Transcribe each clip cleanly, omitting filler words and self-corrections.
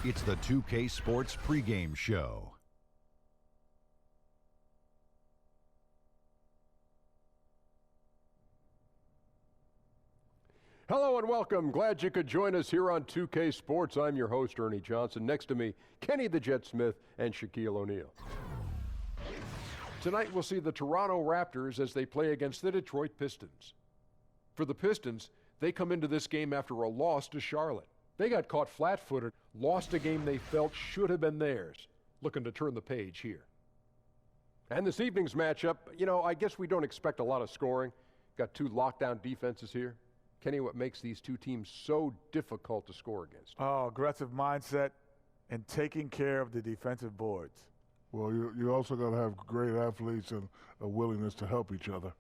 It's the 2K Sports pregame show. Hello and welcome. Glad you could join us here on 2K Sports. I'm your host, Ernie Johnson. Next to me, Kenny the Jet Smith and Shaquille O'Neal. Tonight we'll see the Toronto Raptors as they play against the Detroit Pistons. For the Pistons, they come into this game after a loss to Charlotte. They got caught flat-footed, lost a game they felt should have been theirs. Looking to turn the page here. And this evening's matchup, I guess we don't expect a lot of scoring. Got two lockdown defenses here. Kenny, what makes these two teams so difficult to score against? Oh, aggressive mindset and taking care of the defensive boards. Well, you also got to have great athletes and a willingness to help each other.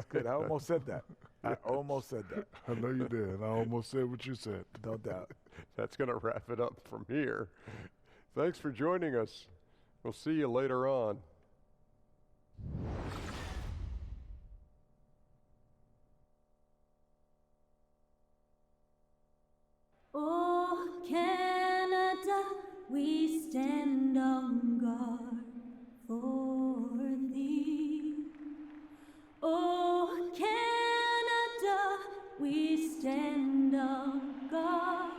Good. I almost said that. I know you did. I almost said what you said. No doubt. That's going to wrap it up from here. Thanks for joining us. We'll see you later on. Oh, Canada, we stand on guard for thee. Oh, Canada, we stand on guard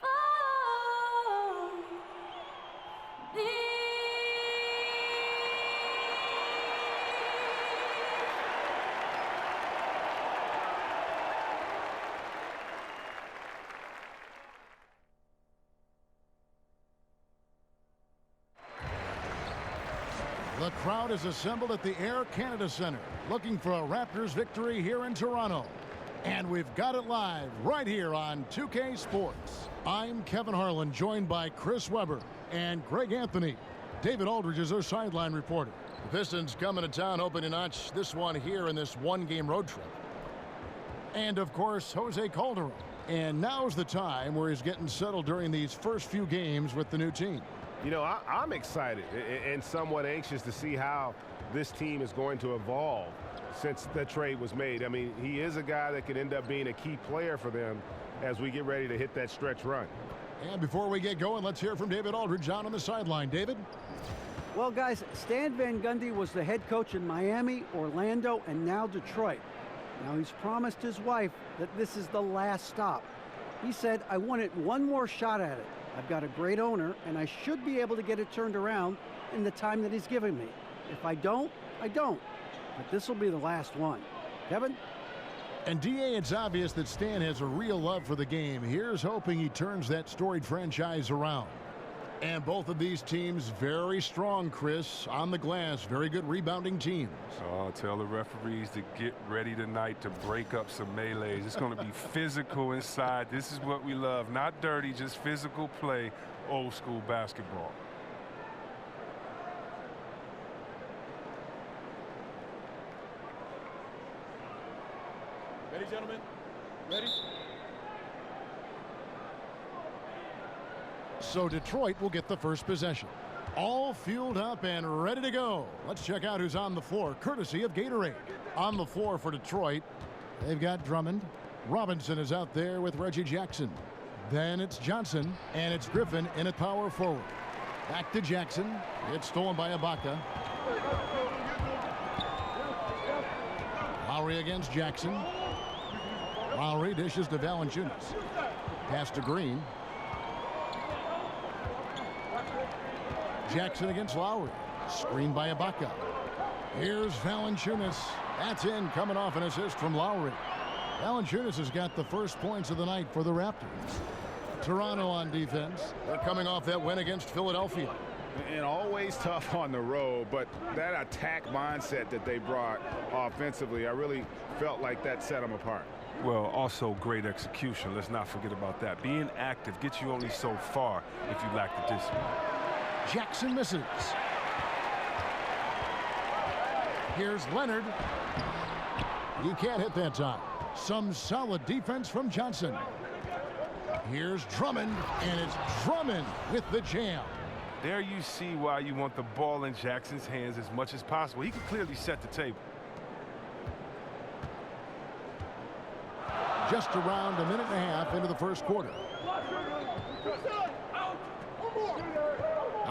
for thee. The crowd is assembled at the Air Canada Centre, looking for a Raptors victory here in Toronto. And we've got it live right here on 2K Sports. I'm Kevin Harlan, joined by Chris Webber and Greg Anthony. David Aldridge is our sideline reporter. The Pistons coming to town, hoping to notch this one here in this one-game road trip. And, of course, Jose Calderon. And now's the time where he's getting settled during these first few games with the new team. I'm excited and somewhat anxious to see how this team is going to evolve since the trade was made. I mean, he is a guy that could end up being a key player for them as we get ready to hit that stretch run. And before we get going, let's hear from David Aldridge down on the sideline. David? Well, guys, Stan Van Gundy was the head coach in Miami, Orlando, and now Detroit. Now he's promised his wife that this is the last stop. He said, I wanted one more shot at it. I've got a great owner, and I should be able to get it turned around in the time that he's given me. If I don't, I don't. But this will be the last one. Kevin? And DA, it's obvious that Stan has a real love for the game. Here's hoping he turns that storied franchise around. And both of these teams very strong, Chris, on the glass. Very good rebounding teams. Oh, tell the referees to get ready tonight to break up some melees. It's going to be physical inside. This is what we love. Not dirty, just physical play, old school basketball. Ready, gentlemen? Ready? So Detroit will get the first possession. All fueled up and ready to go. Let's check out who's on the floor, courtesy of Gatorade. On the floor for Detroit, they've got Drummond. Robinson is out there with Reggie Jackson. Then it's Johnson, and it's Griffin in at power forward. Back to Jackson. It's stolen by Ibaka. Lowry against Jackson. Lowry dishes to Valanciunas. Pass to Green. Jackson against Lowry. Screen by Ibaka. Here's Valanciunas. That's in, coming off an assist from Lowry. Valanciunas has got the first points of the night for the Raptors. Toronto on defense. They're coming off that win against Philadelphia. And always tough on the road, but that attack mindset that they brought offensively, I really felt like that set them apart. Well, also great execution. Let's not forget about that. Being active gets you only so far if you lack the discipline. Jackson misses. Here's Leonard. He can't hit that time. Some solid defense from Johnson. Here's Drummond, and it's Drummond with the jam. There you see why you want the ball in Jackson's hands as much as possible. He can clearly set the table. Just around a minute and a half into the first quarter.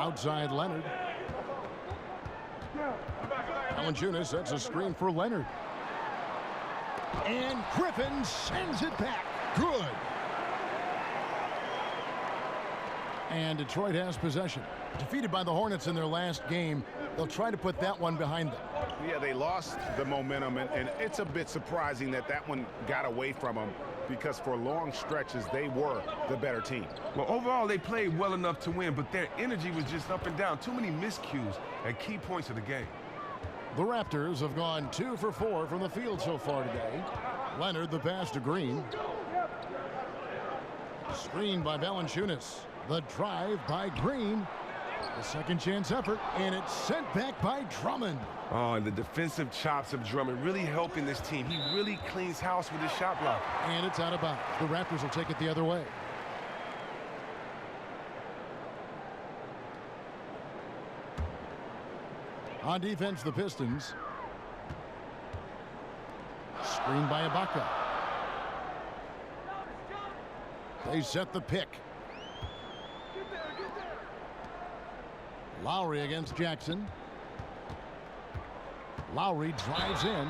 Outside Leonard. Valanciunas sets a screen for Leonard. And Griffin sends it back. Good. And Detroit has possession. Defeated by the Hornets in their last game, they'll try to put that one behind them. Yeah, they lost the momentum, and it's a bit surprising that that one got away from them, because for long stretches, they were the better team. Well, overall, they played well enough to win, but their energy was just up and down. Too many miscues at key points of the game. The Raptors have gone 2 for 4 from the field so far today. Leonard, the pass to Green. Screened by Valanciunas. The drive by Green. The second chance effort, and it's sent back by Drummond. Oh, the defensive chops of Drummond really helping this team. He really cleans house with his shot block. And it's out of bounds. The Raptors will take it the other way. On defense, the Pistons. Screened by Ibaka. They set the pick. Lowry against Jackson. Lowry drives in.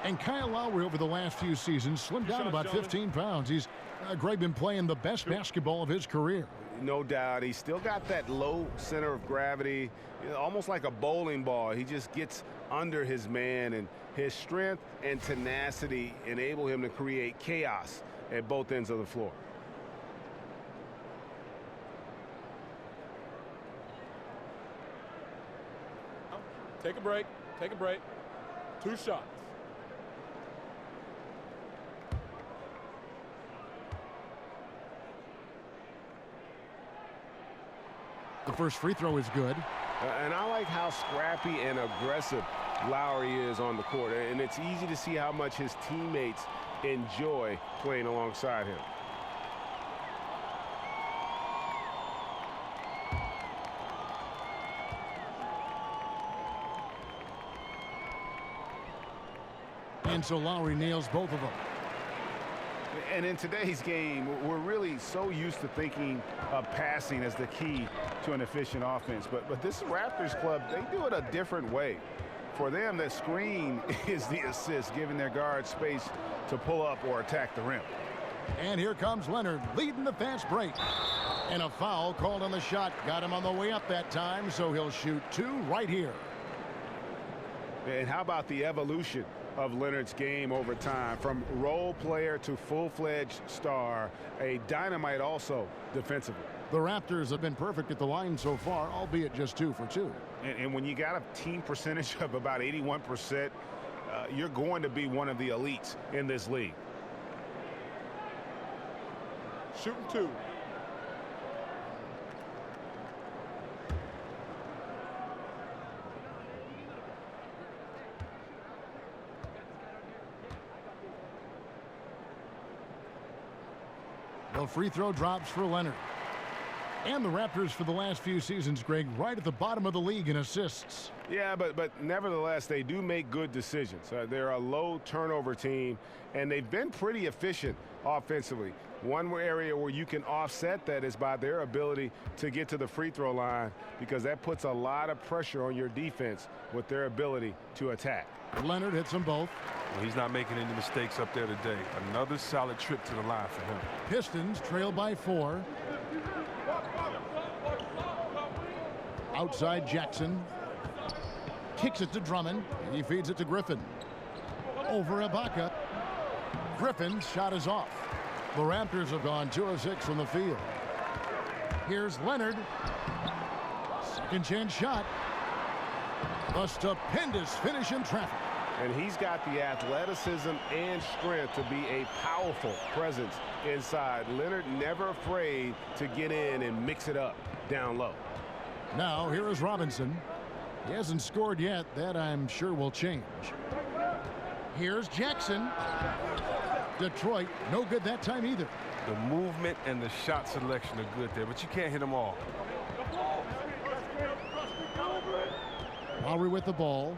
And Kyle Lowry over the last few seasons slimmed down about 15 pounds. He's been playing the best basketball of his career. No doubt. He's still got that low center of gravity, almost like a bowling ball. He just gets under his man, and his strength and tenacity enable him to create chaos at both ends of the floor. Take a break. Take a break. 2 shots. The first free throw is good. And I like how scrappy and aggressive Lowry is on the court. And it's easy to see how much his teammates enjoy playing alongside him. And so Lowry nails both of them. And in today's game, we're really so used to thinking of passing as the key to an efficient offense. But this Raptors club, they do it a different way. For them, the screen is the assist, giving their guards space to pull up or attack the rim. And here comes Leonard leading the fast break. And a foul called on the shot. Got him on the way up that time, so he'll shoot 2 right here. And how about the evolution of Leonard's game over time, from role player to full-fledged star, a dynamite also defensively. The Raptors have been perfect at the line so far, albeit just 2 for 2. And when you got a team percentage of about 81%, you're going to be one of the elites in this league. Shooting 2. The free throw drops for Leonard. And the Raptors for the last few seasons, Greg, right at the bottom of the league in assists. Yeah, but nevertheless, they do make good decisions. They're a low turnover team, and they've been pretty efficient offensively. One area where you can offset that is by their ability to get to the free throw line, because that puts a lot of pressure on your defense with their ability to attack. Leonard hits them both. Well, he's not making any mistakes up there today. Another solid trip to the line for him. Pistons trail by 4. Outside Jackson. Kicks it to Drummond. And he feeds it to Griffin. Over Ibaka. Griffin's shot is off. The Raptors have gone 2 of 6 from the field. Here's Leonard. Second chance shot. A stupendous finish in traffic. And he's got the athleticism and strength to be a powerful presence inside. Leonard never afraid to get in and mix it up down low. Now here is Robinson. He hasn't scored yet. That I'm sure will change. Here's Jackson. Detroit, no good that time either. The movement and the shot selection are good there, but you can't hit them all. Lowry with the ball.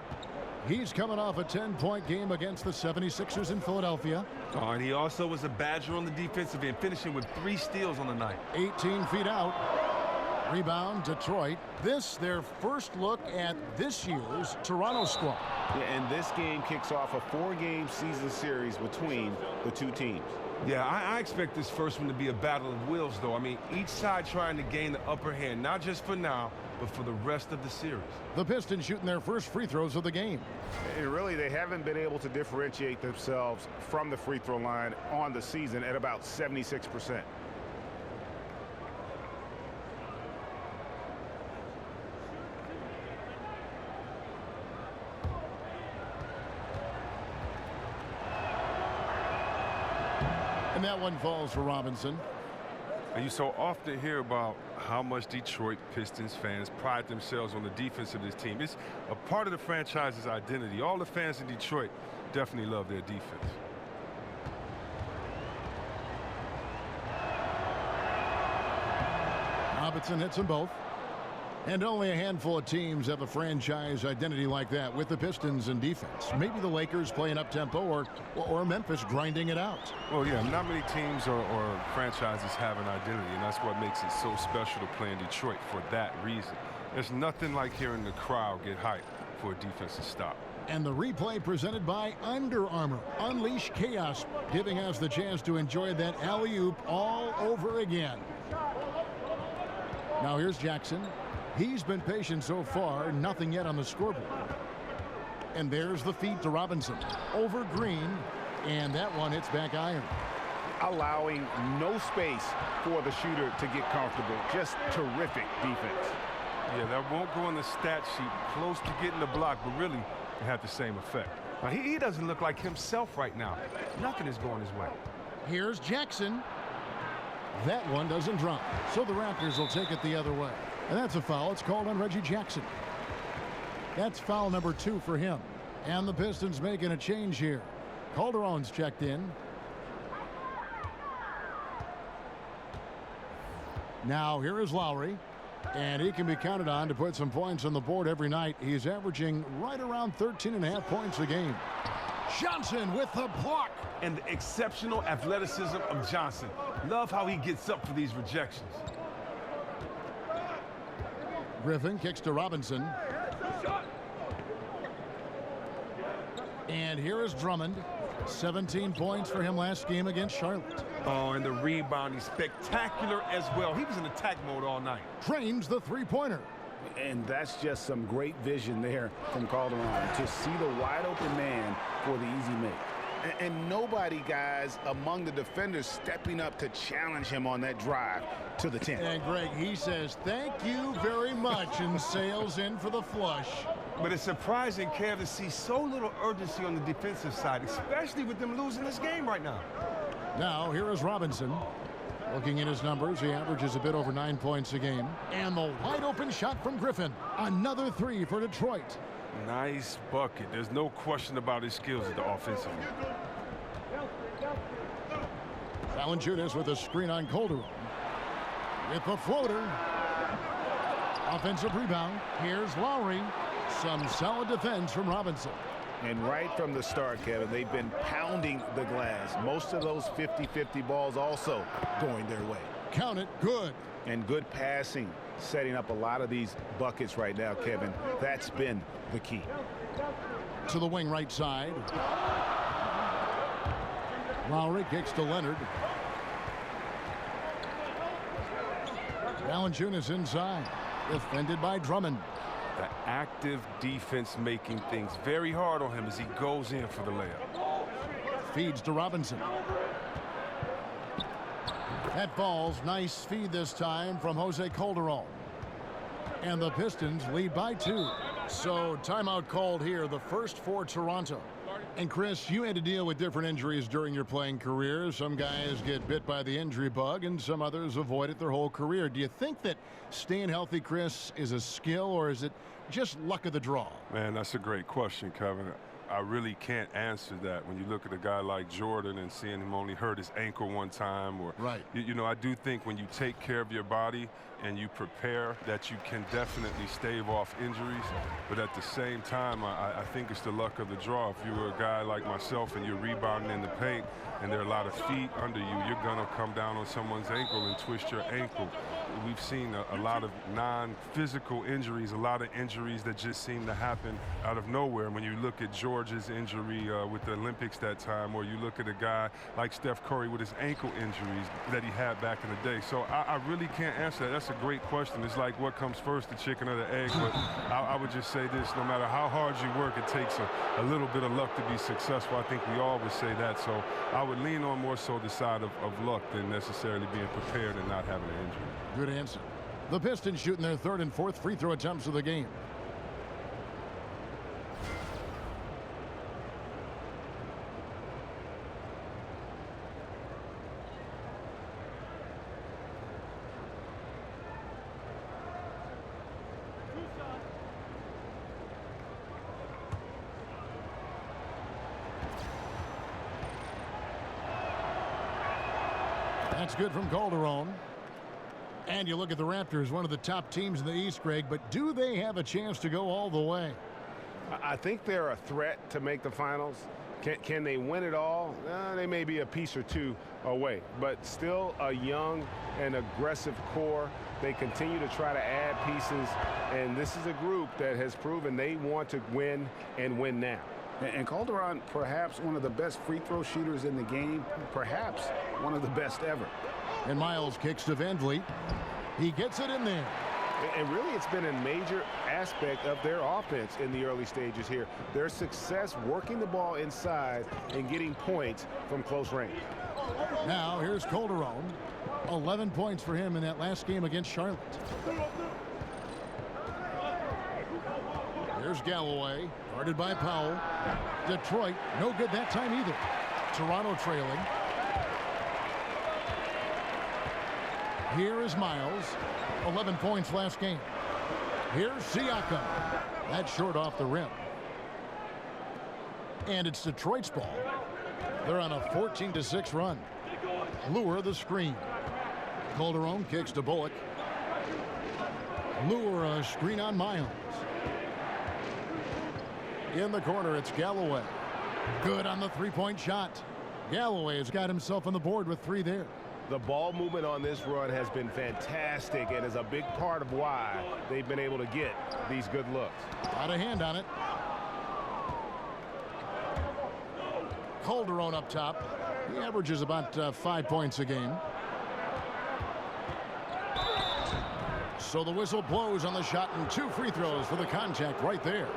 He's coming off a 10-point game against the 76ers in Philadelphia. Oh, and he also was a badger on the defensive end, finishing with 3 steals on the night. 18 feet out. Rebound, Detroit. This, their first look at this year's Toronto squad. Yeah, and this game kicks off a 4-game season series between the two teams. Yeah, I expect this first one to be a battle of wills, though. I mean, each side trying to gain the upper hand, not just for now, but for the rest of the series. The Pistons shooting their first free throws of the game. And really, they haven't been able to differentiate themselves from the free throw line on the season at about 76%. And that one falls for Robinson. And you so often hear about how much Detroit Pistons fans pride themselves on the defense of this team. It's a part of the franchise's identity. All the fans in Detroit definitely love their defense. Robinson hits them both. And only a handful of teams have a franchise identity like that with the Pistons in defense. Maybe the Lakers playing up-tempo or Memphis grinding it out. Well, yeah, not many teams or franchises have an identity, and that's what makes it so special to play in Detroit for that reason. There's nothing like hearing the crowd get hyped for a defensive stop. And the replay presented by Under Armour. Unleash chaos, giving us the chance to enjoy that alley-oop all over again. Now here's Jackson. He's been patient so far, nothing yet on the scoreboard. And there's the feed to Robinson. Over Green, and that one hits back iron. Allowing no space for the shooter to get comfortable. Just terrific defense. Yeah, that won't go on the stat sheet, close to getting the block, but really it had the same effect. Now, he doesn't look like himself right now. Nothing is going his way. Here's Jackson. That one doesn't drop, so the Raptors will take it the other way. And that's a foul. It's called on Reggie Jackson. That's foul number 2 for him. And the Pistons making a change here. Calderon's checked in. Now here is Lowry. And he can be counted on to put some points on the board every night. He's averaging right around 13.5 points a game. Johnson with the block. And the exceptional athleticism of Johnson. Love how he gets up for these rejections. Griffin kicks to Robinson. And here is Drummond. 17 points for him last game against Charlotte. Oh, and the rebound, he's spectacular as well. He was in attack mode all night. Trains the three-pointer. And that's just some great vision there from Calderon to see the wide open man for the easy make. And nobody, guys, among the defenders stepping up to challenge him on that drive to the 10. And Greg, he says, thank you very much, and sails in for the flush. But it's surprising, Kev, to see so little urgency on the defensive side, especially with them losing this game right now. Now, here is Robinson. Looking at his numbers, he averages a bit over 9 points a game. And the wide open shot from Griffin. Another 3 for Detroit. Nice bucket. There's no question about his skills at the offensive end. Valanciunas with a screen on Calderon. With the floater. Offensive rebound. Here's Lowry. Some solid defense from Robinson. And right from the start, Kevin, they've been pounding the glass. Most of those 50-50 balls also going their way. Count it. Good. And good passing, setting up a lot of these buckets right now, Kevin. That's been the key. To the wing right side. Lowry kicks to Leonard. Valanciunas inside. Defended by Drummond. The active defense making things very hard on him as he goes in for the layup. Feeds to Robinson. That falls. Nice feed this time from Jose Calderon. And the Pistons lead by 2. So timeout called here, the first for Toronto. And Chris, you had to deal with different injuries during your playing career. Some guys get bit by the injury bug and some others avoid it their whole career. Do you think that staying healthy, Chris, is a skill, or is it just luck of the draw? Man, that's a great question, Kevin. I really can't answer that when you look at a guy like Jordan and seeing him only hurt his ankle one time. Or, right. You know, I do think when you take care of your body and you prepare that you can definitely stave off injuries. But at the same time, I think it's the luck of the draw. If you're a guy like myself and you're rebounding in the paint and there are a lot of feet under you, you're going to come down on someone's ankle and twist your ankle. we've seen a lot of non-physical injuries, a lot of injuries that just seem to happen out of nowhere. When you look at George's injury with the Olympics that time, or you look at a guy like Steph Curry with his ankle injuries that he had back in the day. So I really can't answer that. That's a great question. It's like what comes first, the chicken or the egg? But I would just say this, no matter how hard you work, it takes a little bit of luck to be successful. I think we all would say that. So I would lean on more so the side of luck than necessarily being prepared and not having an injury. Good answer. The Pistons shooting their third and fourth free throw attempts of the game. That's good from Calderon. And you look at the Raptors, one of the top teams in the East, Greg, but do they have a chance to go all the way? I think they're a threat to make the finals. Can they win it all? They may be a piece or two away, but still a young and aggressive core. They continue to try to add pieces, and this is a group that has proven they want to win and win now. And Calderon, perhaps one of the best free throw shooters in the game, perhaps one of the best ever. And Miles kicks to Van Vliet. He gets it in there. And really, it's been a major aspect of their offense in the early stages here. Their success working the ball inside and getting points from close range. Now, here's Calderon. 11 points for him in that last game against Charlotte. Here's Galloway, guarded by Powell. Detroit, no good that time either. Toronto trailing. Here is Miles. 11 points last game. Here's Siakam. That's short off the rim. And it's Detroit's ball. They're on a 14-6 run. Lure the screen. Calderon kicks to Bullock. Lure a screen on Miles. In the corner, it's Galloway. Good on the three-point shot. Galloway has got himself on the board with 3 there. The ball movement on this run has been fantastic and is a big part of why they've been able to get these good looks. Got a hand on it. Calderon up top. He averages about 5 points a game. So the whistle blows on the shot and 2 free throws for the contact right there.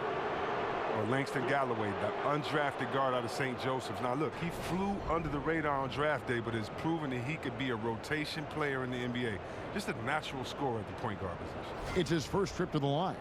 Or Langston Galloway, the undrafted guard out of St. Joseph's. Now, look, he flew under the radar on draft day, but has proven that he could be a rotation player in the NBA. Just a natural scorer at the point guard position. It's his first trip to the line.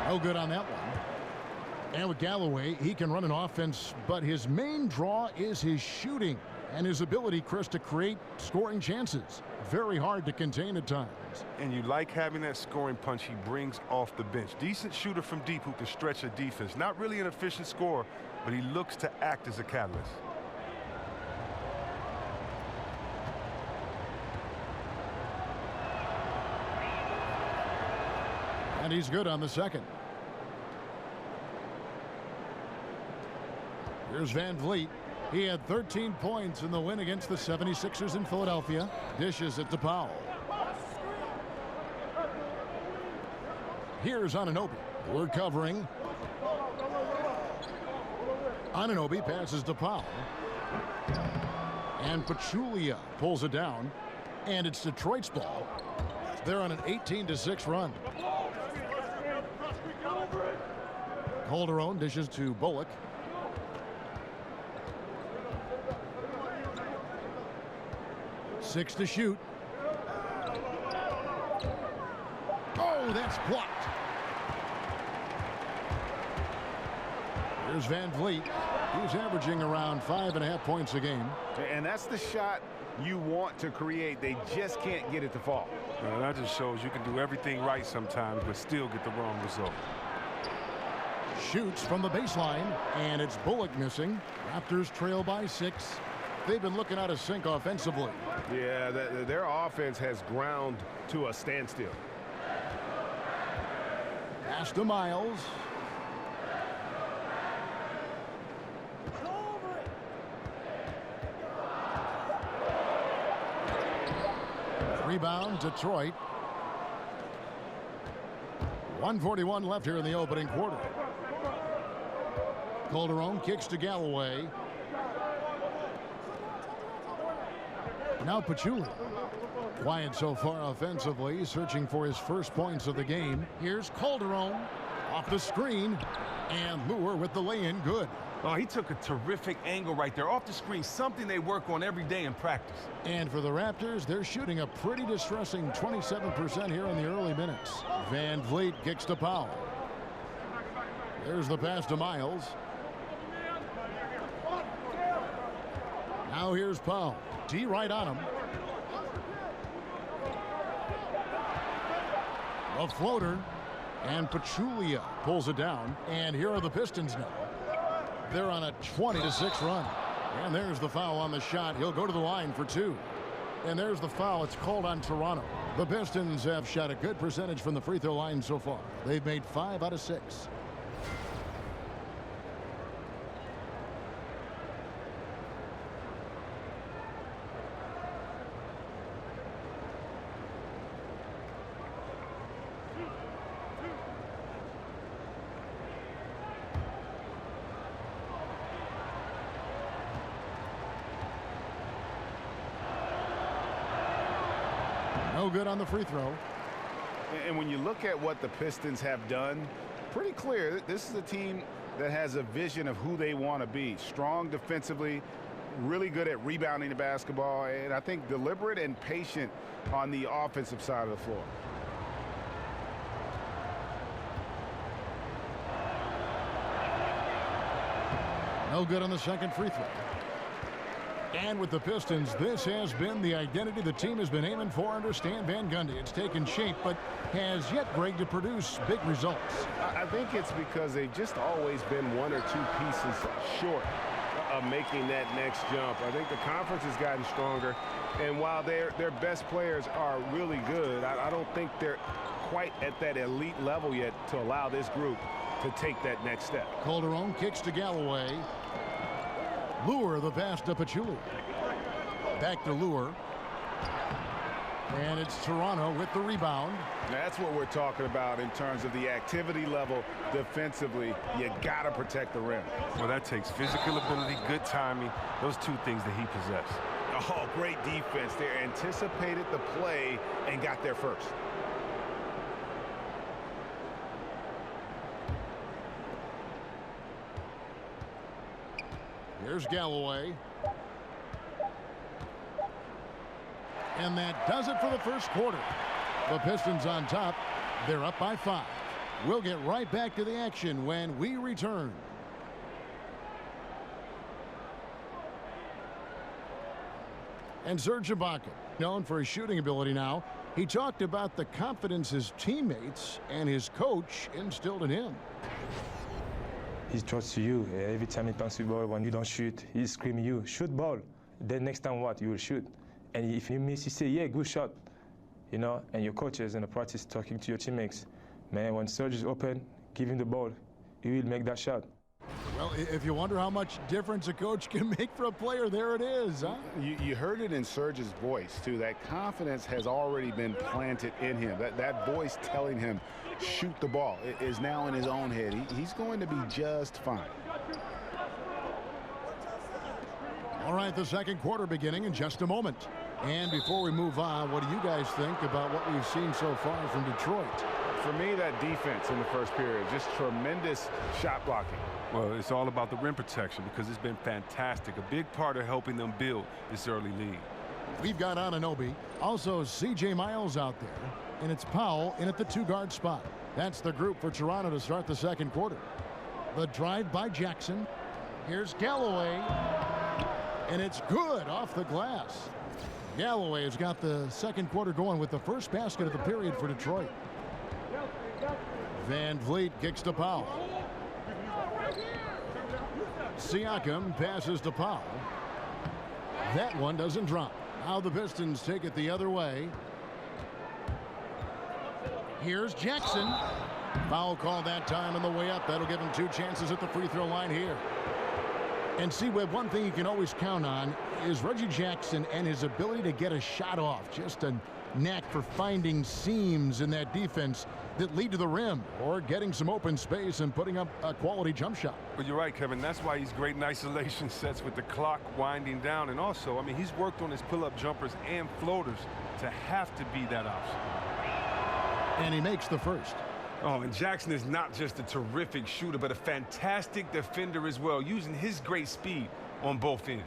No good on that one. And with Galloway, he can run an offense, but his main draw is his shooting and his ability, Chris, to create scoring chances. Very hard to contain at times. And you like having that scoring punch he brings off the bench. Decent shooter from deep who can stretch a defense. Not really an efficient scorer, but he looks to act as a catalyst. And he's good on the second. Here's Van Vliet. He had 13 points in the win against the 76ers in Philadelphia. Dishes it to Powell. Here's Anunoby. We're covering. Anunoby passes to Powell. And Pachulia pulls it down. And it's Detroit's ball. They're on an 18-6 run. Calderon dishes to Bullock. Six to shoot. Oh, that's blocked. Here's Van Vliet. He's averaging around 5.5 points a game. And that's the shot you want to create. They just can't get it to fall. That just shows you can do everything right sometimes, but still get the wrong result. Shoots from the baseline, and it's Bullock missing. Raptors trail by 6. They've been looking out of sync offensively. Yeah, their offense has ground to a standstill. Pass to Miles. Rebound, Detroit. 1:41 left here in the opening quarter. Calderon kicks to Galloway. Now Pachulia. Quiet so far offensively, searching for his first points of the game. Here's Calderon off the screen, and Lure with the lay-in good. Oh, he took a terrific angle right there off the screen, something they work on every day in practice. And for the Raptors, they're shooting a pretty distressing 27% here in the early minutes. Van Vliet kicks to Powell. There's the pass to Miles. Now here's Powell. D right on him. A floater, and Pachulia pulls it down. And here are the Pistons now. They're on a 20-6 run. And there's the foul on the shot. He'll go to the line for 2. And there's the foul. It's called on Toronto. The Pistons have shot a good percentage from the free throw line so far. They've made 5 out of 6. No good on the free throw. And when you look at what the Pistons have done, pretty clear this is a team that has a vision of who they want to be. Strong defensively, really good at rebounding the basketball, and I think deliberate and patient on the offensive side of the floor. No good on the second free throw. And with the Pistons, this has been the identity the team has been aiming for under Stan Van Gundy. It's taken shape, but has yet, Greg, to produce big results. I think it's because they've just always been 1 or 2 pieces short of making that next jump. I think the conference has gotten stronger, and while their best players are really good, I don't think they're quite at that elite level yet to allow this group to take that next step. Calderon kicks to Galloway. Lure the pass to Pachulia. Back to Lure. And it's Toronto with the rebound. That's what we're talking about in terms of the activity level defensively. You got to protect the rim. Well, that takes physical ability, good timing, those 2 things that he possesses. Oh, great defense. They anticipated the play and got there first. Here's Galloway. And that does it for the first quarter. The Pistons on top. They're up by 5. We'll get right back to the action when we return. And Serge Ibaka, known for his shooting ability now, he talked about the confidence his teammates and his coach instilled in him. He trusts you. Every time he passes the ball, when you don't shoot, he's screaming you, shoot ball. Then next time what? You will shoot. And if you miss, you say, yeah, good shot. You know, and your coaches in the practice talking to your teammates. Man, when Serge is open, give him the ball. He will make that shot. Well, if you wonder how much difference a coach can make for a player, there it is, huh? You heard it in Serge's voice, too. That confidence has already been planted in him. That voice telling him, shoot the ball, is now in his own head. He's going to be just fine. All right, the second quarter beginning in just a moment. And before we move on, what do you guys think about what we've seen so far from Detroit? For me, that defense in the first period, just tremendous shot blocking. Well, it's all about the rim protection because it's been fantastic. A big part of helping them build this early lead. We've got Anunoby, also C.J. Miles out there, and it's Powell in at the 2-guard spot. That's the group for Toronto to start the second quarter. The drive by Jackson. Here's Galloway, and it's good off the glass. Galloway has got the second quarter going with the first basket of the period for Detroit. Van Vliet kicks to Powell. Siakam passes to Powell. That one doesn't drop. Now the Pistons take it the other way. Here's Jackson. Foul call that time on the way up. That'll give him 2 chances at the free throw line here. And see, Webb, one thing you can always count on is Reggie Jackson and his ability to get a shot off. Just a knack for finding seams in that defense that lead to the rim or getting some open space and putting up a quality jump shot. Well, you're right, Kevin. That's why he's great in isolation sets with the clock winding down. And also, I mean, he's worked on his pull-up jumpers and floaters to have to be that option. And he makes the first. Oh, and Jackson is not just a terrific shooter, but a fantastic defender as well, using his great speed on both ends.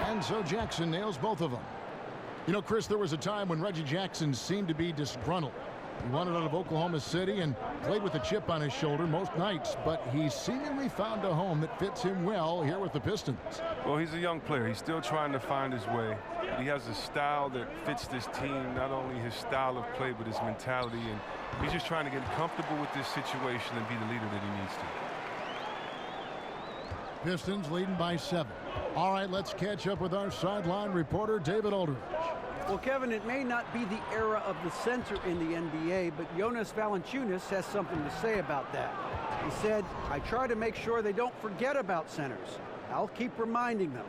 And so Jackson nails both of them. You know, Chris, there was a time when Reggie Jackson seemed to be disgruntled. He wanted out of Oklahoma City and played with a chip on his shoulder most nights, but he seemingly found a home that fits him well here with the Pistons. Well, he's a young player. He's still trying to find his way. He has a style that fits this team, not only his style of play, but his mentality, and he's just trying to get comfortable with this situation and be the leader that he needs to. Pistons leading by 7. All right, let's catch up with our sideline reporter, David Aldridge. Well, Kevin, it may not be the era of the center in the NBA, but Jonas Valanciunas has something to say about that. He said, I try to make sure they don't forget about centers. I'll keep reminding them.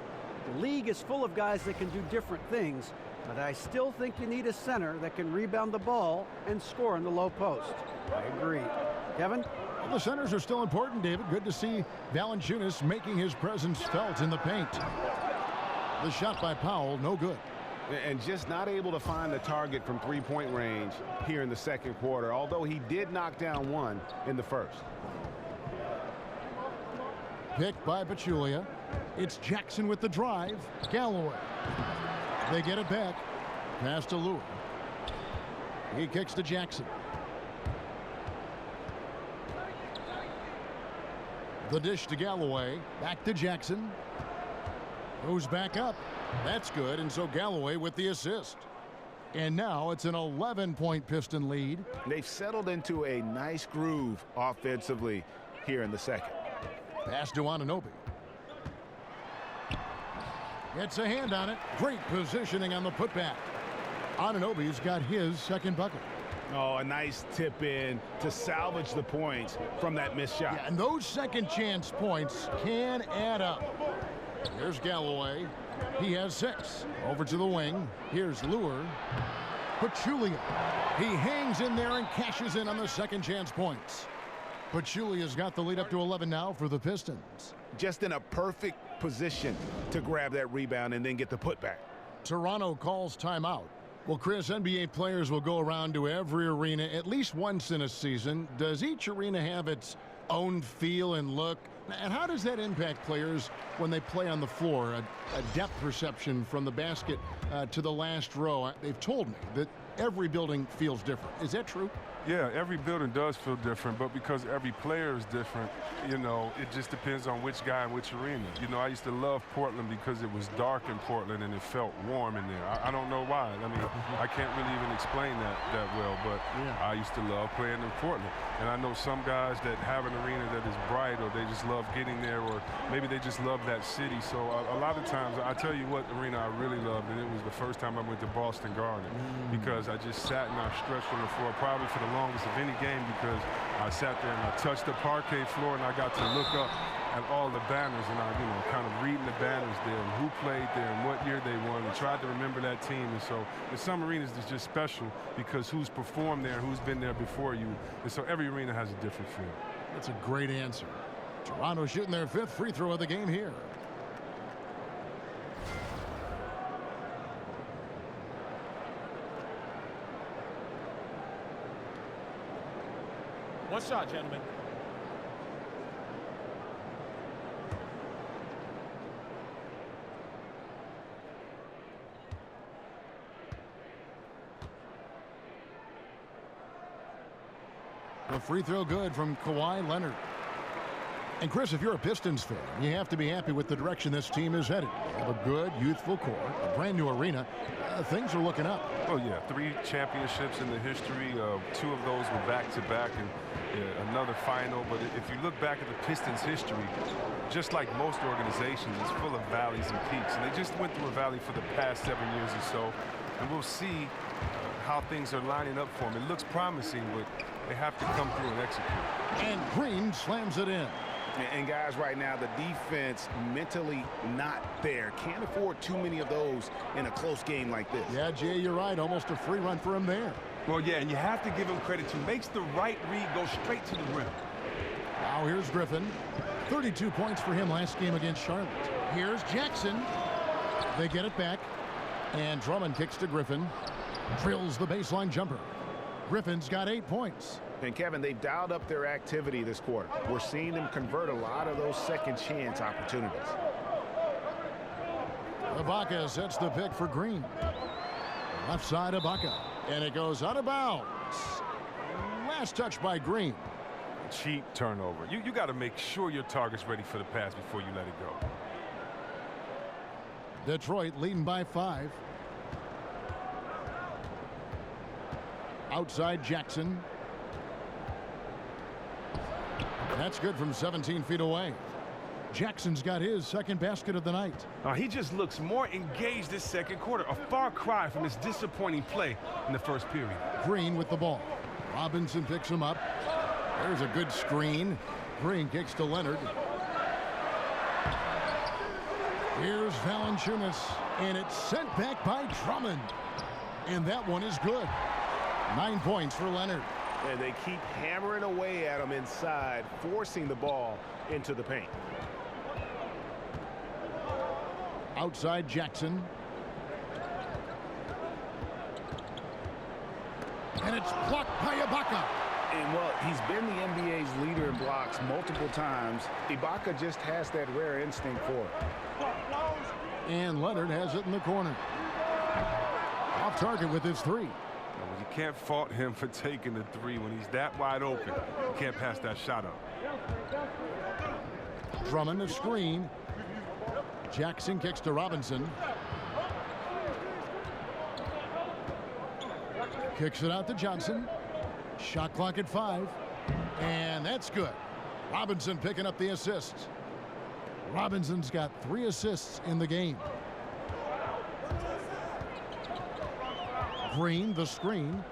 The league is full of guys that can do different things, but I still think you need a center that can rebound the ball and score in the low post. I agree. Kevin? Well, the centers are still important, David. Good to see Valanciunas making his presence felt in the paint. The shot by Powell, no good. And just not able to find the target from three-point range here in the second quarter, although he did knock down one in the first. Picked by Pachulia. It's Jackson with the drive. Galloway. They get it back. Pass to Lure. He kicks to Jackson. The dish to Galloway. Back to Jackson. Goes back up. That's good, and so Galloway with the assist. And now it's an 11-point Piston lead. They've settled into a nice groove offensively here in the second. Pass to Anunoby. Gets a hand on it. Great positioning on the putback. Anunoby's got his second bucket. Oh, a nice tip in to salvage the points from that missed shot. Yeah, and those second chance points can add up. Here's Galloway. He has 6. Over to the wing. Here's Lure. Pachulia. He hangs in there and cashes in on the second chance points. Pachulia's got the lead up to 11 now for the Pistons. Just in a perfect position to grab that rebound and then get the putback. Toronto calls timeout. Well, Chris, NBA players will go around to every arena at least once in a season. Does each arena have its own feel and look? And how does that impact players when they play on the floor? A depth perception from the basket to the last row. They've told me that every building feels different. Is that true? Yeah, every building does feel different, but because every player is different, you know, it just depends on which guy and which arena. You know, I used to love Portland because it was dark in Portland and it felt warm in there. I don't know why. I mean, I can't really even explain that well, but I used to love playing in Portland. And I know some guys that have an arena that is bright, or they just love getting there, or maybe they just love that city. So a lot of times, I tell you what arena I really loved, and it was the first time I went to Boston Garden, because I just sat and I stretched on the floor, probably for the longest of any game, because I sat there and I touched the parquet floor and I got to look up at all the banners, and I, you know, kind of reading the banners there and who played there and what year they won, and tried to remember that team. And so in some arenas it's just special because who's performed there, who's been there before you, and so every arena has a different feel. That's a great answer. Toronto shooting their 5th free throw of the game here. One shot, gentlemen. The free throw good from Kawhi Leonard. And Chris, if you're a Pistons fan, you have to be happy with the direction this team is headed. They have a good, youthful core, a brand new arena. Things are looking up. Oh, yeah. 3 championships in the history. 2 of those were back-to-back, and another final. But if you look back at the Pistons' history, just like most organizations, it's full of valleys and peaks. And they just went through a valley for the past 7 years or so. And we'll see how things are lining up for them. It looks promising, but they have to come through and execute. And Green slams it in. And guys, right now, the defense mentally not there. Can't afford too many of those in a close game like this. Yeah, Jay, you're right. Almost a free run for him there. Well, yeah, and you have to give him credit, too. Makes the right read, go straight to the rim. Now here's Griffin. 32 points for him last game against Charlotte. Here's Jackson. They get it back. And Drummond kicks to Griffin. Drills the baseline jumper. Griffin's got 8 points. And Kevin, they've dialed up their activity this quarter. We're seeing them convert a lot of those second chance opportunities. Ibaka sets the pick for Green. Left side Ibaka. And it goes out of bounds. Last touch by Green. Cheap turnover. You got to make sure your target's ready for the pass before you let it go. Detroit leading by 5. Outside Jackson. That's good from 17 feet away. Jackson's got his second basket of the night. He just looks more engaged this second quarter. A far cry from his disappointing play in the first period. Green with the ball. Robinson picks him up. There's a good screen. Green kicks to Leonard. Here's Valanciunas, and it's sent back by Drummond. And that one is good. 9 points for Leonard. And they keep hammering away at him inside, forcing the ball into the paint. Outside Jackson. And it's blocked by Ibaka. And, well, he's been the NBA's leader in blocks multiple times. Ibaka just has that rare instinct for it. And Leonard has it in the corner. Off target with his 3. You can't fault him for taking the 3 when he's that wide open. You can't pass that shot up. Drummond the screen. Jackson kicks to Robinson. Kicks it out to Johnson. Shot clock at 5. And that's good. Robinson picking up the assist. Robinson's got 3 assists in the game. Green, the screen.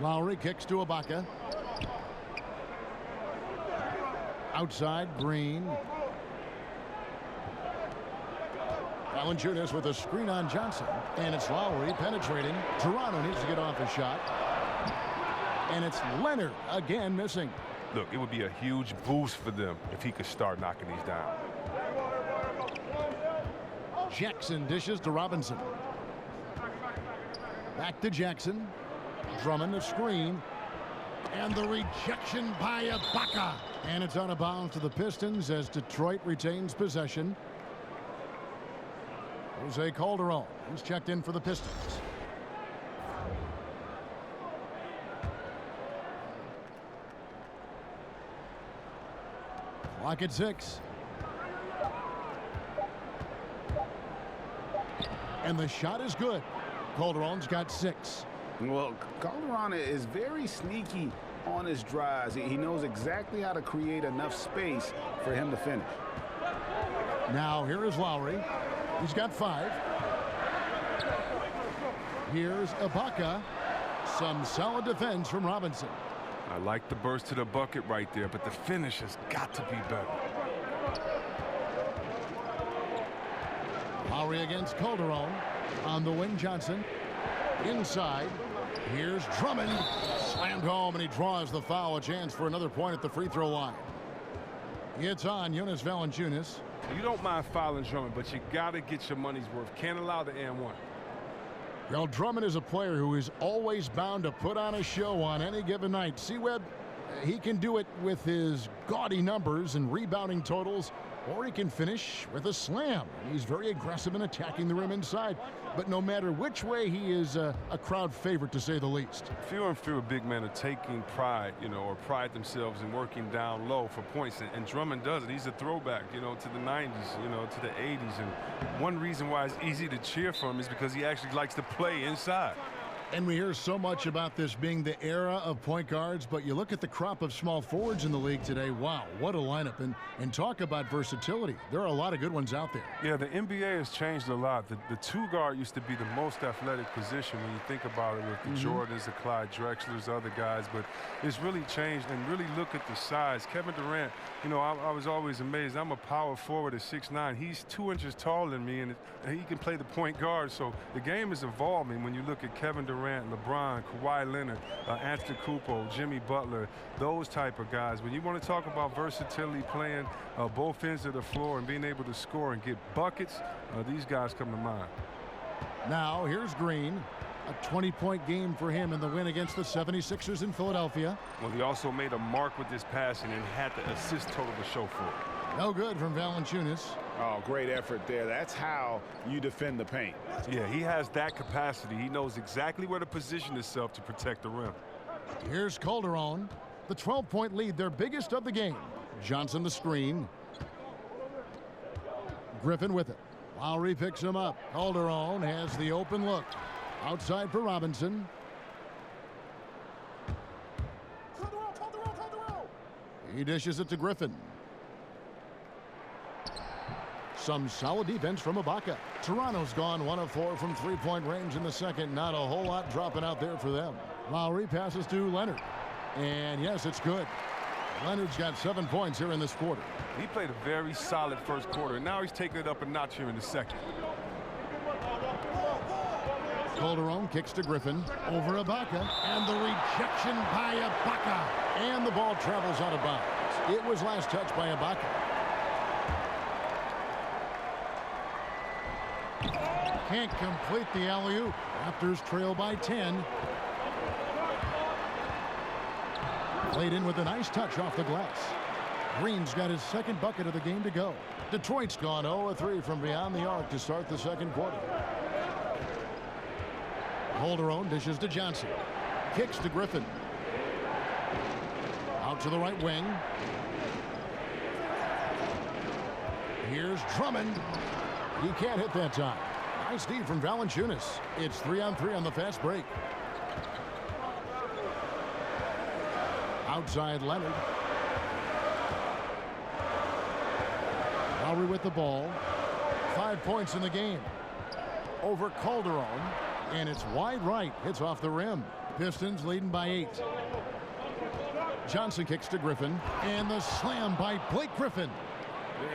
Lowry kicks to Ibaka. Outside, Green. Valanciunas with a screen on Johnson. And it's Lowry penetrating. Toronto needs to get off a shot. And it's Leonard again missing. Look, it would be a huge boost for them if he could start knocking these down. Jackson dishes to Robinson. Back to Jackson. Drummond the screen. And the rejection by Ibaka. And it's out of bounds to the Pistons as Detroit retains possession. Jose Calderon, who's checked in for the Pistons. Clock at 6. And the shot is good. Calderon's got 6. Well, Calderon is very sneaky on his drives. He knows exactly how to create enough space for him to finish. Now here is Lowry. He's got 5. Here's Ibaka. Some solid defense from Robinson. I like the burst to the bucket right there, but the finish has got to be better. Lowry against Calderon. On the wing, Johnson. Inside. Here's Drummond. Slammed home, and he draws the foul. A chance for another point at the free throw line. It's on Jonas Valanciunas. You don't mind fouling Drummond, but you got to get your money's worth. Can't allow the and one. Well, Drummond is a player who is always bound to put on a show on any given night. C-Webb, he can do it with his gaudy numbers and rebounding totals, or he can finish with a slam. He's very aggressive in attacking the rim inside. But no matter which way, he is a crowd favorite, to say the least. Fewer and fewer big men are taking pride, or pride themselves in working down low for points. And Drummond does it. He's a throwback, to the 90s, to the 80s. And one reason why it's easy to cheer for him is because he actually likes to play inside. And we hear so much about this being the era of point guards, but you look at the crop of small forwards in the league today, wow, what a lineup. And talk about versatility. There are a lot of good ones out there. Yeah, the NBA has changed a lot. The two guard used to be the most athletic position when you think about it, with the Jordans, the Clyde Drexlers, other guys, but it's really changed. And really look at the size. Kevin Durant, I was always amazed. I'm a power forward at 6'9". He's 2 inches taller than me, and he can play the point guard. So the game is evolving when you look at Kevin Durant, LeBron, Kawhi Leonard, Antetokounmpo, Jimmy Butler, those type of guys. When you want to talk about versatility, playing both ends of the floor and being able to score and get buckets, these guys come to mind. Now here's Green. A 20-point game for him in the win against the 76ers in Philadelphia. Well, he also made a mark with his passing and had the assist total to show for it. No good from Valanciunas. Oh, great effort there. That's how you defend the paint. Yeah, he has that capacity. He knows exactly where to position himself to protect the rim. Here's Calderon. The 12-point lead, their biggest of the game. Johnson the screen. Griffin with it. Lowry picks him up. Calderon has the open look. Outside for Robinson. He dishes it to Griffin. Some solid defense from Ibaka. Toronto's gone 1 of 4 from three-point range in the second. Not a whole lot dropping out there for them. Lowry passes to Leonard. And yes, it's good. Leonard's got 7 points here in this quarter. He played a very solid first quarter, and now he's taking it up a notch here in the second. Calderon kicks to Griffin. Over Ibaka. And the rejection by Ibaka. And the ball travels out of bounds. It was last touched by Ibaka. Can't complete the alley-oop. Raptors trail by 10. Played in with a nice touch off the glass. Green's got his second bucket of the game to go. Detroit's gone 0-3 from beyond the arc to start the second quarter. Calderon dishes to Johnson. Kicks to Griffin. Out to the right wing. Here's Drummond. He can't hit that time. Nice D from Valanciunas. It's 3-on-3 on the fast break. Outside Leonard. Lowry with the ball. 5 points in the game. Over Calderon. And it's wide right. Hits off the rim. Pistons leading by 8. Johnson kicks to Griffin. And the slam by Blake Griffin.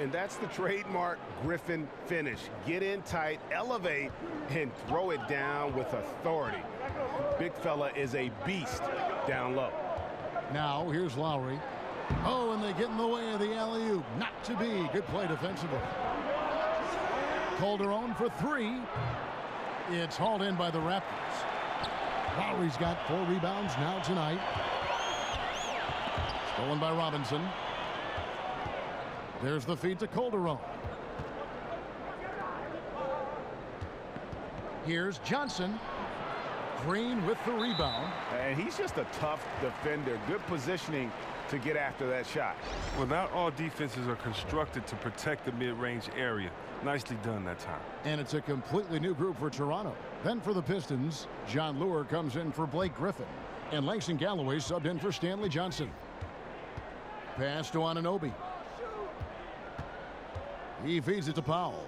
And that's the trademark Griffin finish. Get in tight, elevate, and throw it down with authority. Big fella is a beast down low. Now here's Lowry. Oh, and they get in the way of the alley-oop. Not to be. Good play defensively. Calderon for 3. It's hauled in by the Raptors. Lowry's got 4 rebounds now tonight. Stolen by Robinson. There's the feed to Calderon. Here's Johnson. Green with the rebound. And he's just a tough defender. Good positioning to get after that shot. Well, not all defenses are constructed to protect the mid-range area. Nicely done that time. And it's a completely new group for Toronto. Then for the Pistons, John Lure comes in for Blake Griffin. And Langston Galloway subbed in for Stanley Johnson. Pass to Anunoby. He feeds it to Powell.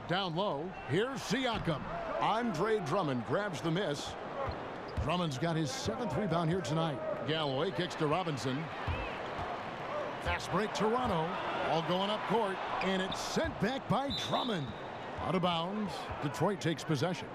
Down low, here's Siakam. Andre Drummond grabs the miss. Drummond's got his 7th rebound here tonight. Galloway kicks to Robinson. Fast break Toronto. All going up court. And it's sent back by Drummond. Out of bounds. Detroit takes possession.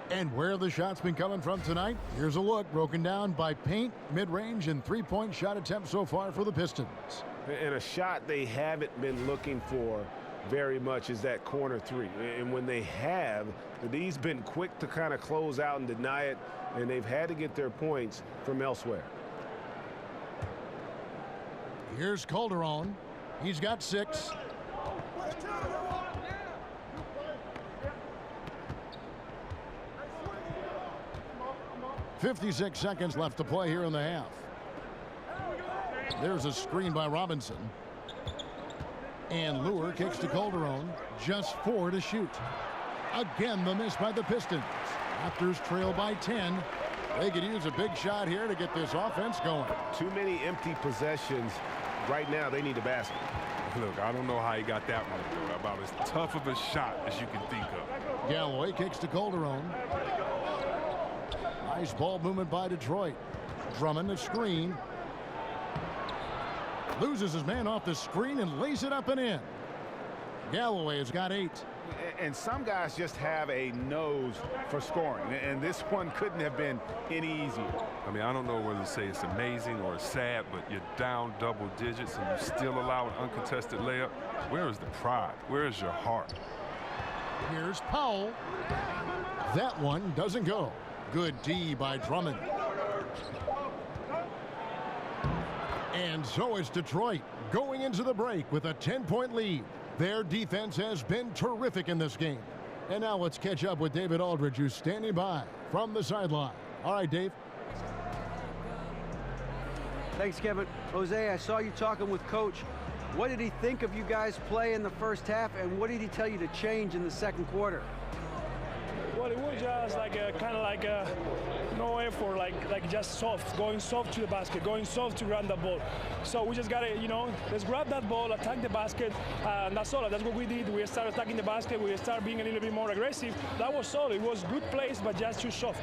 And where the shots been coming from tonight? Here's a look broken down by paint, mid-range, and 3-point shot attempts so far for the Pistons. And a shot they haven't been looking for very much is that corner 3. And when they have, these been quick to kind of close out and deny it, and they've had to get their points from elsewhere. Here's Calderon. He's got 6. .56 seconds left to play here in the half. There's a screen by Robinson. And Lure kicks to Calderon. Just 4 to shoot. Again, the miss by the Pistons. Raptors trail by 10. They could use a big shot here to get this offense going. Too many empty possessions. Right now, they need a basket. Look, I don't know how he got that one through. About as tough of a shot as you can think of. Galloway kicks to Calderon. Nice ball movement by Detroit. Drummond the screen. Loses his man off the screen and lays it up and in. Galloway has got 8. And some guys just have a nose for scoring, and this one couldn't have been any easier. I mean, I don't know whether to say it's amazing or it's sad, but you're down double digits and you still allow an uncontested layup. Where is the pride? Where is your heart? Here's Powell. That one doesn't go. Good D by Drummond. And so it's Detroit going into the break with a 10-point lead. Their defense has been terrific in this game. And now let's catch up with David Aldridge, who's standing by from the sideline. All right, Dave. Thanks, Kevin. Jose, I saw you talking with Coach. What did he think of you guys play in the first half, and what did he tell you to change in the second quarter? Well, it was just like kind of like no effort, like just soft, going soft to the basket, going soft to grab the ball. So we just got to, let's grab that ball, attack the basket, and that's all. That's what we did. We started attacking the basket. We started being a little bit more aggressive. That was all. It was good plays, but just too soft.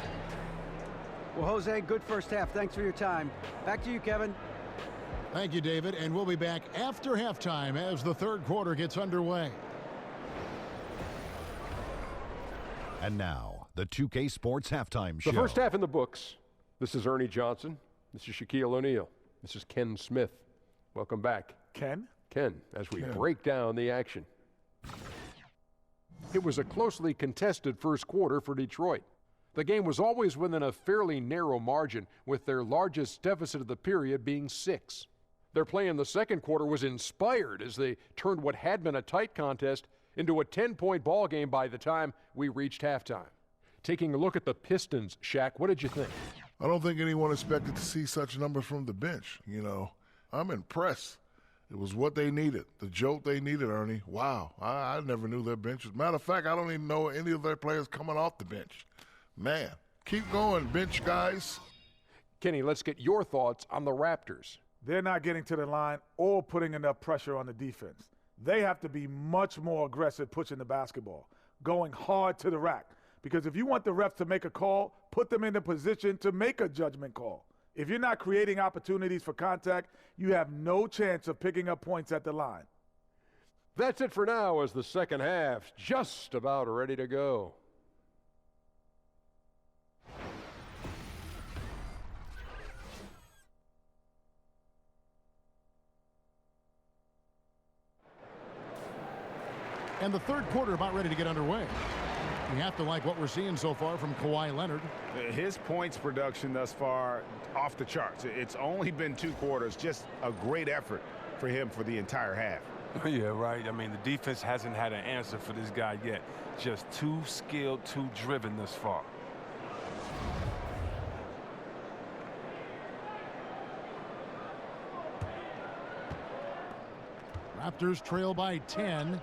Well, Jose, good first half. Thanks for your time. Back to you, Kevin. Thank you, David. And we'll be back after halftime as the third quarter gets underway. And now, the 2K Sports Halftime Show. The first half in the books. This is Ernie Johnson. This is Shaquille O'Neal. This is Ken Smith. Welcome back. Ken? Ken, as we break down the action. It was a closely contested first quarter for Detroit. The game was always within a fairly narrow margin, with their largest deficit of the period being 6. Their play in the second quarter was inspired as they turned what had been a tight contest into a 10-point ball game by the time we reached halftime. Taking a look at the Pistons, Shaq, what did you think? I don't think anyone expected to see such numbers from the bench. I'm impressed. It was what they needed, the jolt they needed, Ernie. Wow, I never knew their bench. As a matter of fact, I don't even know any of their players coming off the bench. Man, keep going, bench guys. Kenny, let's get your thoughts on the Raptors. They're not getting to the line or putting enough pressure on the defense. They have to be much more aggressive pushing the basketball, going hard to the rack. Because if you want the refs to make a call, put them in a position to make a judgment call. If you're not creating opportunities for contact, you have no chance of picking up points at the line. That's it for now, as the second half's just about ready to go. And the third quarter about ready to get underway. You have to like what we're seeing so far from Kawhi Leonard. His points production thus far off the charts. It's only been 2 quarters. Just a great effort for him for the entire half. Yeah, right. I mean, the defense hasn't had an answer for this guy yet. Just too skilled, too driven thus far. Raptors trail by 10.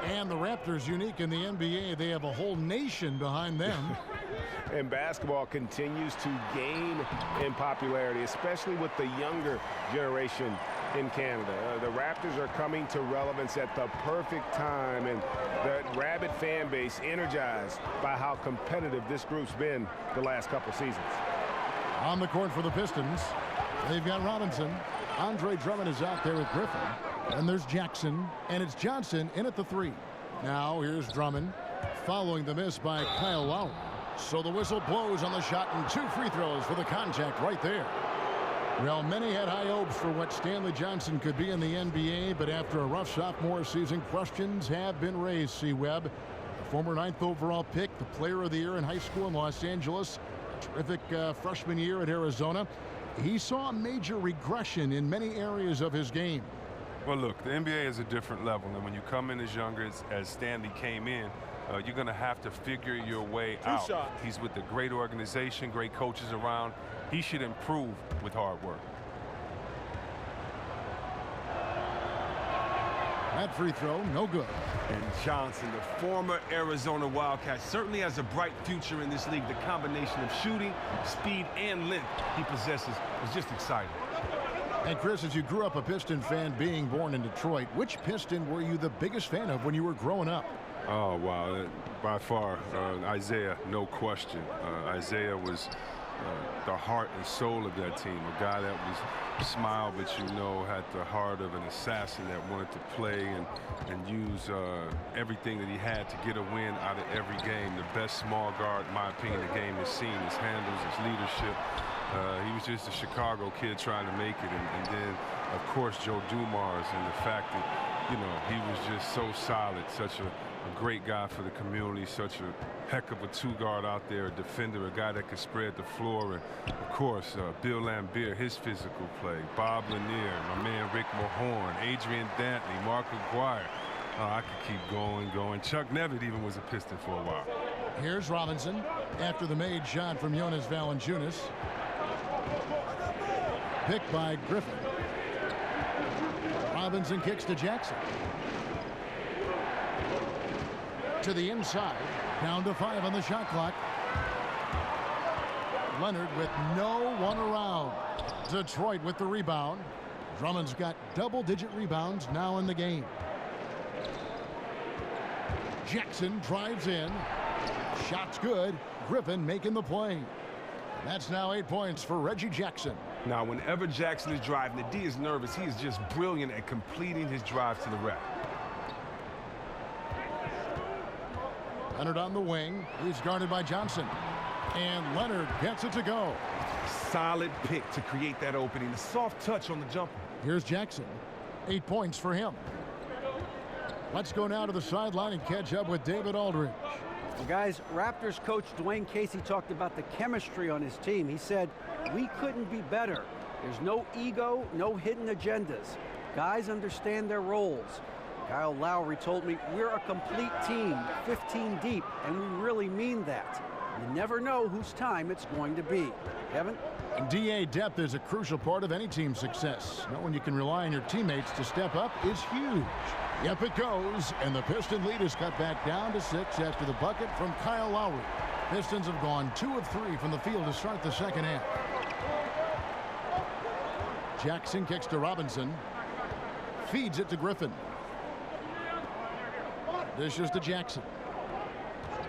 And the Raptors, unique in the NBA, they have a whole nation behind them. And basketball continues to gain in popularity, especially with the younger generation in Canada. The Raptors are coming to relevance at the perfect time, and the rabid fan base energized by how competitive this group's been the last couple seasons. On the court for the Pistons, they've got Robinson. Andre Drummond is out there with Griffin. And there's Jackson, and it's Johnson in at the 3. Now here's Drummond, following the miss by Kyle Lowry. So the whistle blows on the shot, and 2 free throws for the contact right there. Well, many had high hopes for what Stanley Johnson could be in the NBA, but after a rough sophomore season, questions have been raised. C. Webb, the former 9th overall pick, the player of the year in high school in Los Angeles, terrific freshman year at Arizona. He saw a major regression in many areas of his game. Well, look, the NBA is a different level, and when you come in as younger as Stanley came in, you're going to have to figure your way out. He's with a great organization, great coaches around. He should improve with hard work. That free throw, no good. And Johnson, the former Arizona Wildcat, certainly has a bright future in this league. The combination of shooting, speed, and length he possesses is just exciting. And Chris, as you grew up a Piston fan being born in Detroit, which Piston were you the biggest fan of when you were growing up? Oh, wow. By far, Isaiah, no question. Isaiah was the heart and soul of that team, a guy that was smiled, but you know, had the heart of an assassin that wanted to play and use everything that he had to get a win out of every game. The best small guard, in my opinion, the game has seen, his handles, his leadership. He was just a Chicago kid trying to make it. And then, of course, Joe Dumars, and the fact that, you know, he was just so solid, such a great guy for the community, such a heck of a two-guard out there, a defender, a guy that could spread the floor. And, of course, Bill Laimbeer, his physical play, Bob Lanier, my man Rick Mahorn, Adrian Dantley, Mark Aguirre. I could keep going. Chuck Nevitt even was a Piston for a while. Here's Robinson after the made shot from Jonas Valanciunas. Picked by Griffin. Robinson kicks to Jackson. To the inside. Down to 5 on the shot clock. Leonard with no one around. Detroit with the rebound. Drummond's got double-digit rebounds now in the game. Jackson drives in. Shot's good. Griffin making the play. That's now 8 points for Reggie Jackson. Now, whenever Jackson is driving, the D is nervous. He is just brilliant at completing his drive to the rack. Leonard on the wing. He's guarded by Johnson. And Leonard gets it to go. Solid pick to create that opening. A soft touch on the jumper. Here's Jackson. 8 points for him. Let's go now to the sideline and catch up with David Aldridge. Well, guys, Raptors coach Dwayne Casey talked about the chemistry on his team. He said, we couldn't be better. There's no ego, no hidden agendas. Guys understand their roles. Kyle Lowry told me, we're a complete team, 15 deep, and we really mean that. You never know whose time it's going to be. Kevin? DA depth is a crucial part of any team's success. Knowing you can rely on your teammates to step up is huge. Yep, it goes, and the Piston lead is cut back down to 6 after the bucket from Kyle Lowry. Pistons have gone 2 of 3 from the field to start the second half. Jackson kicks to Robinson. Feeds it to Griffin. Dishes to Jackson.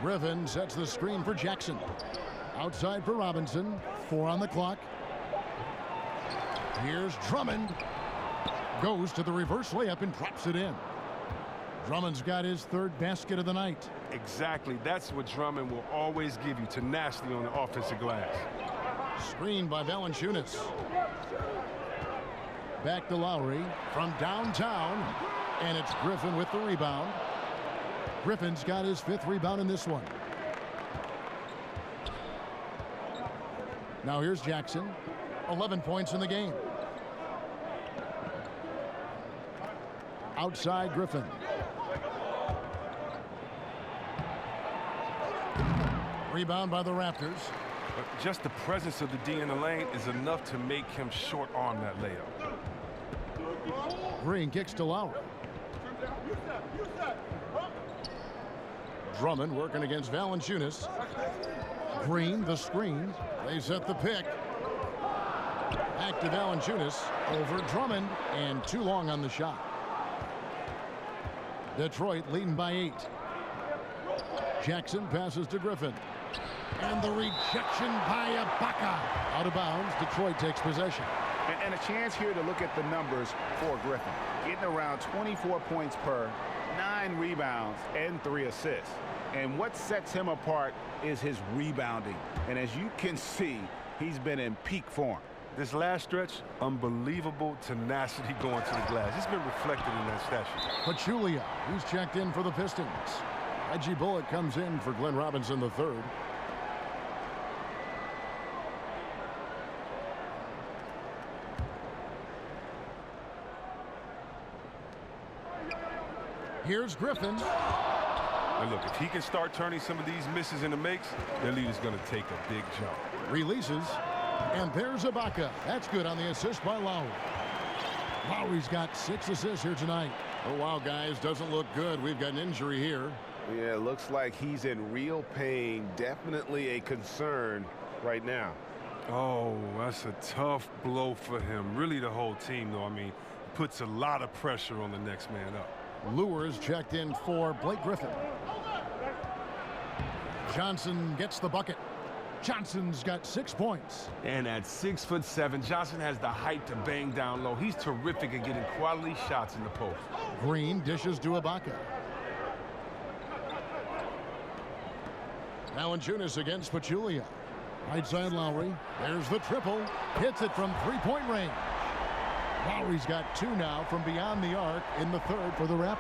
Griffin sets the screen for Jackson. Outside for Robinson. 4 on the clock. Here's Drummond. Goes to the reverse layup and drops it in. Drummond's got his 3rd basket of the night. Exactly. That's what Drummond will always give you, tenacity on the offensive glass. Screened by Valanciunas. Back to Lowry from downtown. And it's Griffin with the rebound. Griffin's got his 5th rebound in this one. Now here's Jackson. 11 points in the game. Outside Griffin. Rebound by the Raptors. But just the presence of the D in the lane is enough to make him short-arm that layup. Green kicks to Lowry. Drummond working against Valanciunas. Green, the screen. They set the pick. Back to Valanciunas. Over Drummond. And too long on the shot. Detroit leading by 8. Jackson passes to Griffin. And the rejection by Ibaka. Out of bounds. Detroit takes possession. And a chance here to look at the numbers for Griffin. Getting around 24 points per, 9 rebounds, and 3 assists. And what sets him apart is his rebounding. And as you can see, he's been in peak form. This last stretch, unbelievable tenacity going to the glass. It's been reflected in that stat sheet. Pachulia, who's checked in for the Pistons. Reggie Bullock comes in for Glenn Robinson III. Here's Griffin. And look, if he can start turning some of these misses into makes, their lead is going to take a big jump. Releases. And there's Ibaka. That's good on the assist by Lowry. Lowry's got 6 assists here tonight. Oh, wow, guys. Doesn't look good. We've got an injury here. Yeah, it looks like he's in real pain. Definitely a concern right now. Oh, that's a tough blow for him. Really the whole team, though. I mean, puts a lot of pressure on the next man up. Lures checked in for Blake Griffin. Johnson gets the bucket. Johnson's got 6 points. And at 6'7", Johnson has the height to bang down low. He's terrific at getting quality shots in the post. Green dishes to Ibaka. Valanciunas against Pachulia. Right side Lowry. There's the triple. Hits it from three-point range. Lowry's got 2 now from beyond the arc in the third for the Raptors.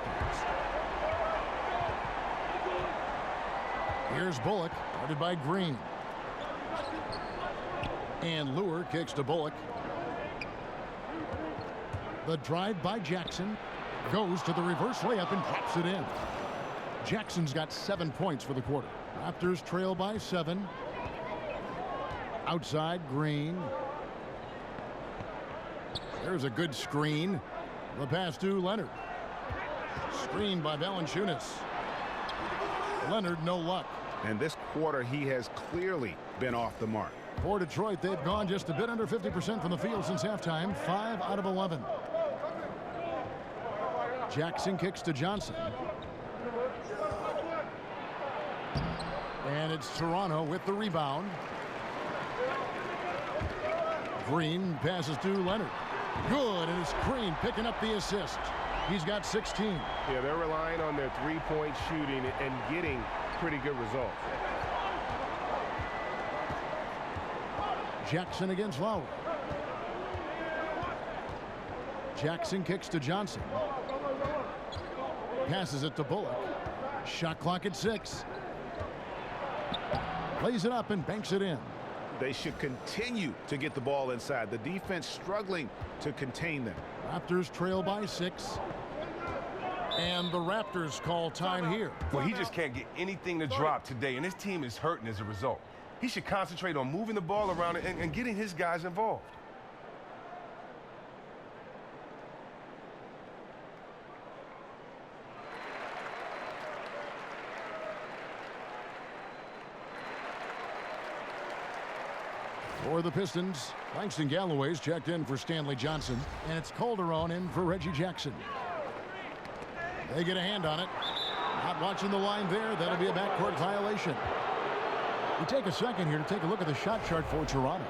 Here's Bullock, guarded by Green. And Lure kicks to Bullock. The drive by Jackson. Goes to the reverse layup and drops it in. Jackson's got 7 points for the quarter. Raptors trail by 7. Outside, Green. There's a good screen. The pass to Leonard. Screened by Valanciunas. Leonard, no luck. And this quarter, he has clearly been off the mark. For Detroit, they've gone just a bit under 50% from the field since halftime. 5 out of 11. Jackson kicks to Johnson. And it's Toronto with the rebound. Green passes to Leonard. Good, and it's Green picking up the assist. He's got 16. Yeah, they're relying on their three-point shooting and getting pretty good results. Jackson against Lowry. Jackson kicks to Johnson. Passes it to Bullock. Shot clock at 6. Lays it up and banks it in. They should continue to get the ball inside. The defense struggling to contain them. Raptors trail by 6. And the Raptors call time here. Well, he just can't get anything to drop today, and his team is hurting as a result. He should concentrate on moving the ball around and getting his guys involved. For the Pistons, Langston Galloway's checked in for Stanley Johnson, and it's Calderon in for Reggie Jackson. They get a hand on it. Not watching the line there. That'll be a backcourt violation. We take a second here to take a look at the shot chart for Toronto.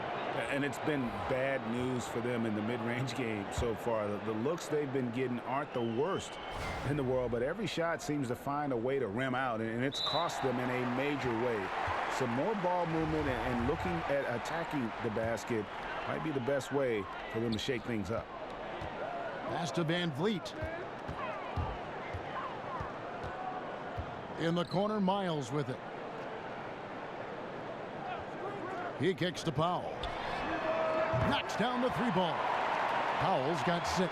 And it's been bad news for them in the mid-range game so far. The looks they've been getting aren't the worst in the world, but every shot seems to find a way to rim out, and it's cost them in a major way. Some more ball movement and looking at attacking the basket might be the best way for them to shake things up. Pass to Van Vliet. In the corner, Miles with it. He kicks to Powell. Knocks down the 3-ball. Powell's got 6.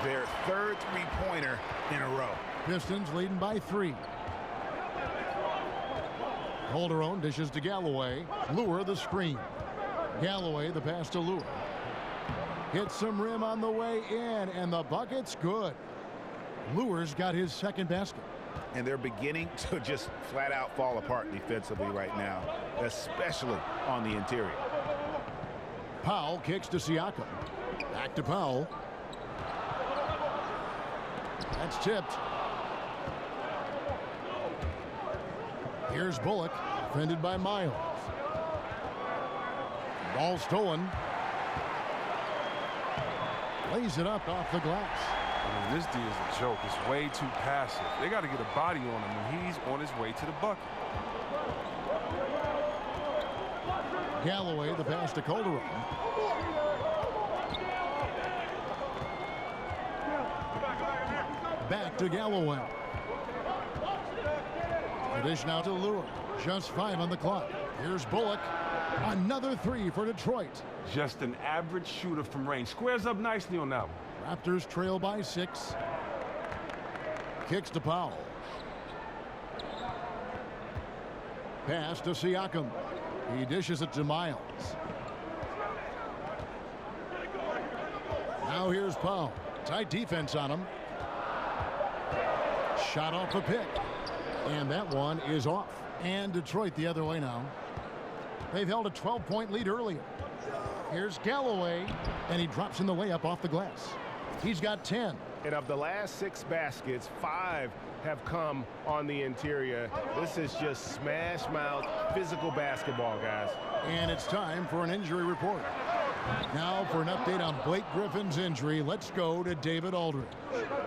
Their third three-pointer in a row. Pistons leading by 3. Calderon dishes to Galloway. Lure the screen. Galloway the pass to Lure. Hits some rim on the way in, and the bucket's good. Lure's got his second basket. And they're beginning to just flat out fall apart defensively right now, especially on the interior. Powell kicks to Siakam. Back to Powell. That's tipped. Here's Bullock, defended by Miles. Ball stolen. Lays it up off the glass. I mean, this D is a joke. It's way too passive. They got to get a body on him when he's on his way to the bucket. Galloway, the pass to Calderon. Back to Galloway. The dish now to Lure. Just 5 on the clock. Here's Bullock. Another 3 for Detroit. Just an average shooter from range. Squares up nicely on that one. Raptors trail by 6. kicks to Powell. Pass to Siakam. He dishes it to Miles. Now here's Powell. Tight defense on him. Shot off the pick. And that one is off. And Detroit the other way now. They've held a 12-point lead earlier. Here's Galloway. And he drops in the layup off the glass. He's got 10. And of the last 6 baskets, 5 have come on the interior. This is just smash mouth physical basketball, guys. And it's time for an injury report. Now for an update on Blake Griffin's injury, let's go to David Aldridge.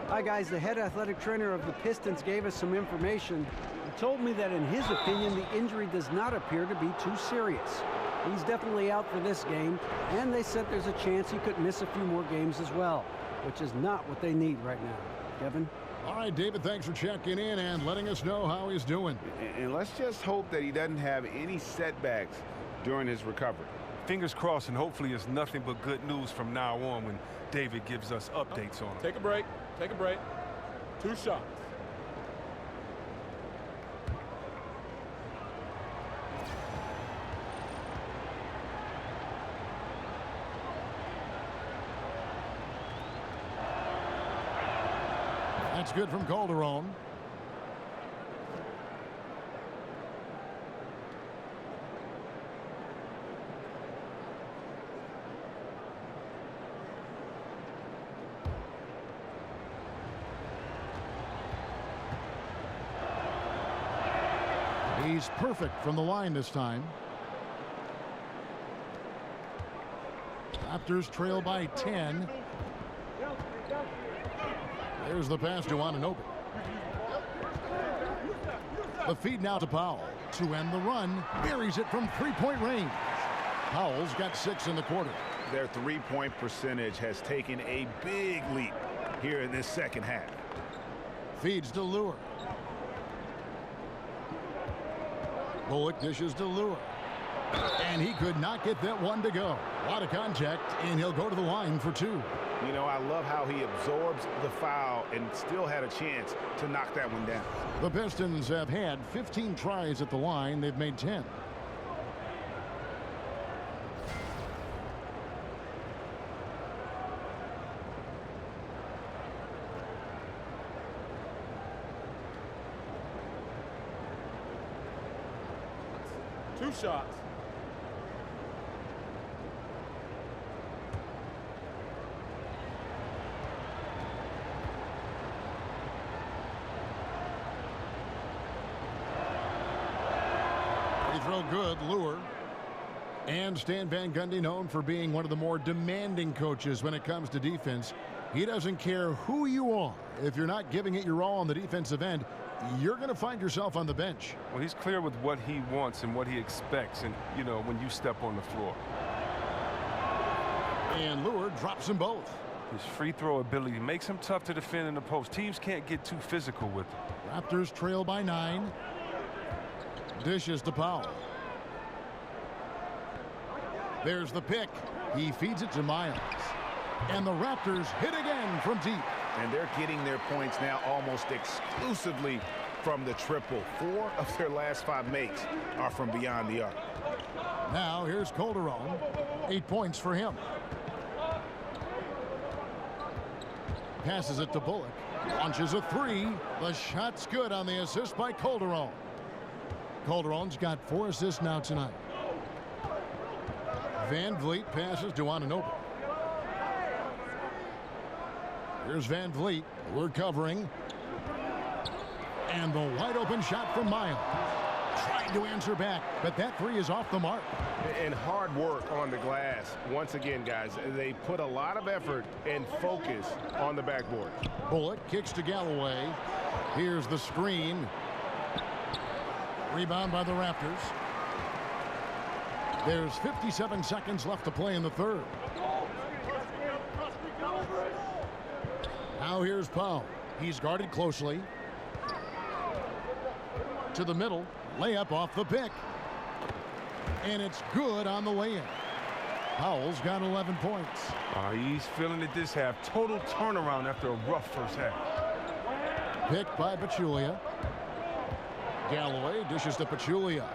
Hi guys, the head athletic trainer of the Pistons gave us some information. He told me that in his opinion, the injury does not appear to be too serious. He's definitely out for this game, and they said there's a chance he could miss a few more games as well, which is not what they need right now. Kevin? All right, David, thanks for checking in and letting us know how he's doing. And let's just hope that he doesn't have any setbacks during his recovery. Fingers crossed, and hopefully it's nothing but good news from now on when David gives us updates on him. Take a break. Take a break. 2 shots. That's good from Calderon. He's perfect from the line this time. Raptors trail by 10. There's the pass to Anunoby. The feed now to Powell to end the run. Buries it from three-point range. Powell's got 6 in the quarter. Their three-point percentage has taken a big leap here in this second half. Feeds to Lure. Bullock dishes to Lure. And he could not get that one to go. A lot of contact, and he'll go to the line for 2. You know, I love how he absorbs the foul and still had a chance to knock that one down. The Pistons have had 15 tries at the line. They've made 10. Two shots. Free throw good, Lure. And Stan Van Gundy, known for being one of the more demanding coaches when it comes to defense. He doesn't care who you are. If you're not giving it your all on the defensive end, you're going to find yourself on the bench. Well, he's clear with what he wants and what he expects, and, you know, when you step on the floor. And Lure drops them both. His free throw ability makes him tough to defend in the post. Teams can't get too physical with him. Raptors trail by 9. Dishes to Powell. There's the pick. He feeds it to Miles. And the Raptors hit again from deep. And they're getting their points now almost exclusively from the triple. 4 of their last 5 makes are from beyond the arc. Now here's Calderon. 8 points for him. Passes it to Bullock. Launches a 3. The shot's good on the assist by Calderon. Calderon's got 4 assists now tonight. Van Vliet passes to Anunoby. Here's Van Vliet. We're covering. And the wide open shot from Miles. Trying to answer back, but that 3 is off the mark. And hard work on the glass. Once again, guys, they put a lot of effort and focus on the backboard. Bullock kicks to Galloway. Here's the screen. Rebound by the Raptors. There's 57 seconds left to play in the third. Now here's Powell. He's guarded closely. To the middle. Layup off the pick. And it's good on the way in. Powell's got 11 points. He's feeling it this half. Total turnaround after a rough first half. Picked by Pachulia. Galloway dishes to Pachulia.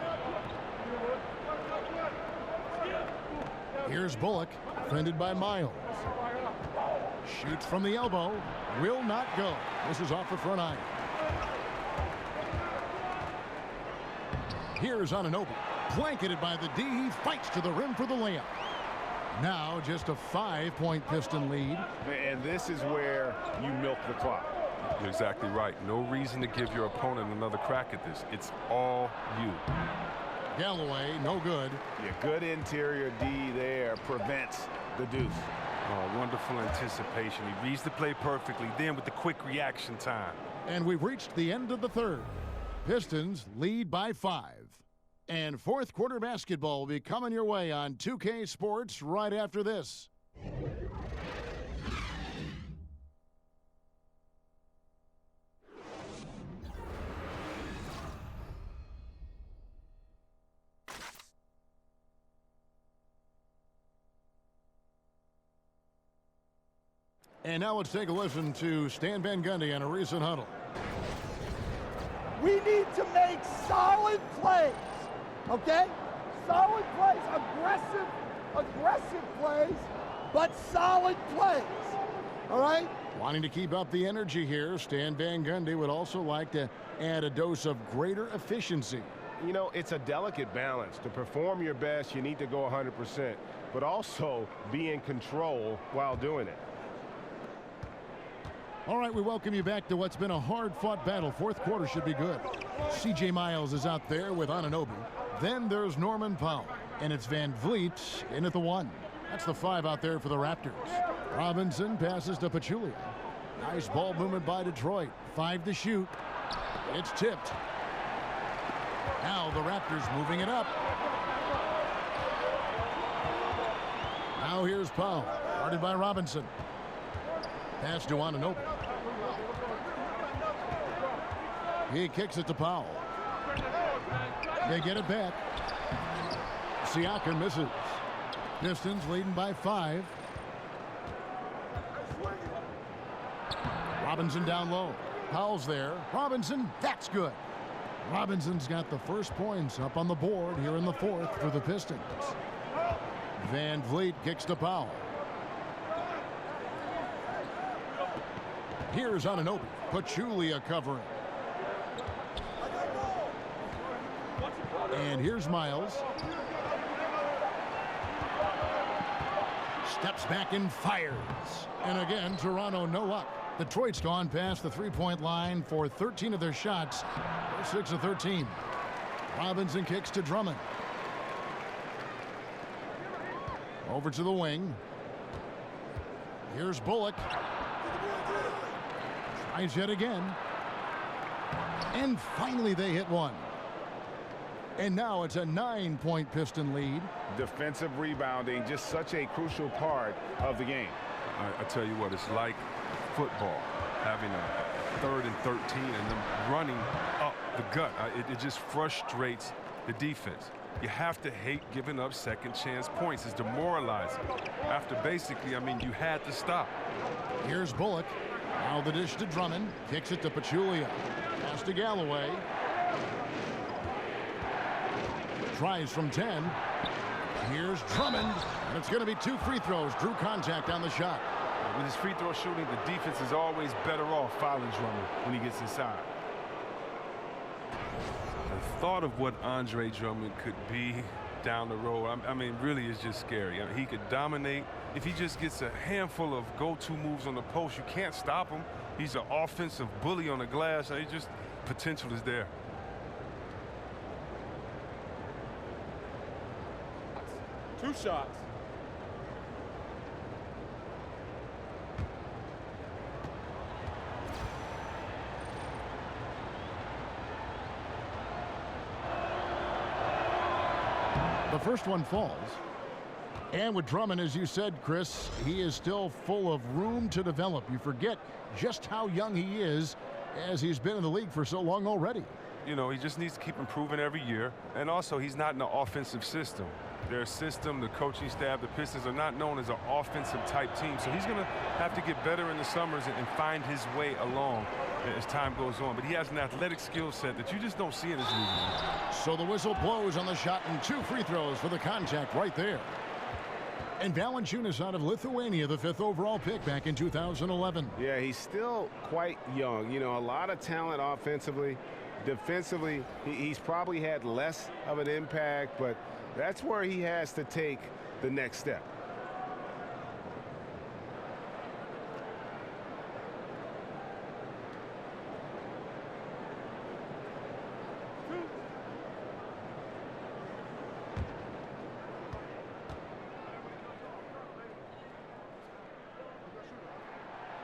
Here's Bullock, defended by Miles. Shoots from the elbow. Will not go. This is off the front iron. Here's Anunoby. Blanketed by the D. He fights to the rim for the layup. Now just a 5-point Piston lead. And this is where you milk the clock. You're exactly right. No reason to give your opponent another crack at this. It's all you. Galloway, no good. Yeah, good interior D there prevents the deuce. Oh, wonderful anticipation. He reads the play perfectly, then with the quick reaction time. And we've reached the end of the third. Pistons lead by 5. And fourth quarter basketball will be coming your way on 2K Sports right after this. And now let's take a listen to Stan Van Gundy on a recent huddle. We need to make solid plays, okay? Solid plays, aggressive plays, but solid plays, all right? Wanting to keep up the energy here, Stan Van Gundy would also like to add a dose of greater efficiency. You know, it's a delicate balance. To perform your best, you need to go 100%, but also be in control while doing it. All right, we welcome you back to what's been a hard-fought battle. Fourth quarter should be good. C.J. Miles is out there with Anunoby. Then there's Norman Powell, and it's Van Vliet in at the 1. That's the 5 out there for the Raptors. Robinson passes to Pachulia. Nice ball movement by Detroit. 5 to shoot. It's tipped. Now the Raptors moving it up. Now here's Powell, guarded by Robinson. Pass to Anunoby. He kicks it to Powell. They get it back. Siakam misses. Pistons leading by 5. Robinson down low. Powell's there. Robinson, that's good. Robinson's got the first points up on the board here in the fourth for the Pistons. Van Vliet kicks to Powell. Here's Anunoby. Pachulia covering. And here's Miles. Steps back and fires. And again, Toronto no luck. Detroit's gone past the three-point line for 13 of their shots. They're 6 of 13. Robinson kicks to Drummond. Over to the wing. Here's Bullock. Tries yet again. And finally they hit one. And now it's a 9-point Piston lead. Defensive rebounding, just such a crucial part of the game. I tell you what, it's like football, having a 3rd and 13 and them running up the gut. It just frustrates the defense. You have to hate giving up second chance points. It's demoralizing. After basically, I mean, you had to stop. Here's Bullock. Now the dish to Drummond. Kicks it to Pachulia. Pass to Galloway. Tries from 10. Here's Drummond. And it's going to be 2 free throws. Drew contact on the shot. With his free throw shooting, the defense is always better off fouling Drummond when he gets inside. The thought of what Andre Drummond could be down the road, I mean, really is just scary. I mean, he could dominate. If he just gets a handful of go-to moves on the post, you can't stop him. He's an offensive bully on the glass. And just potential is there. Two shots. The first one falls. And with Drummond, as you said, Chris, he is still full of room to develop. You forget just how young he is as he's been in the league for so long already. You know, he just needs to keep improving every year. And also, he's not in the offensive system. Their system, the coaching staff, the Pistons are not known as an offensive type team. So he's going to have to get better in the summers and find his way along as time goes on. But he has an athletic skill set that you just don't see in this league. So the whistle blows on the shot and 2 free throws for the contact right there. And Valanciunas out of Lithuania, the 5th overall pick back in 2011. Yeah, he's still quite young. You know, a lot of talent offensively. Defensively, he's probably had less of an impact, but that's where he has to take the next step.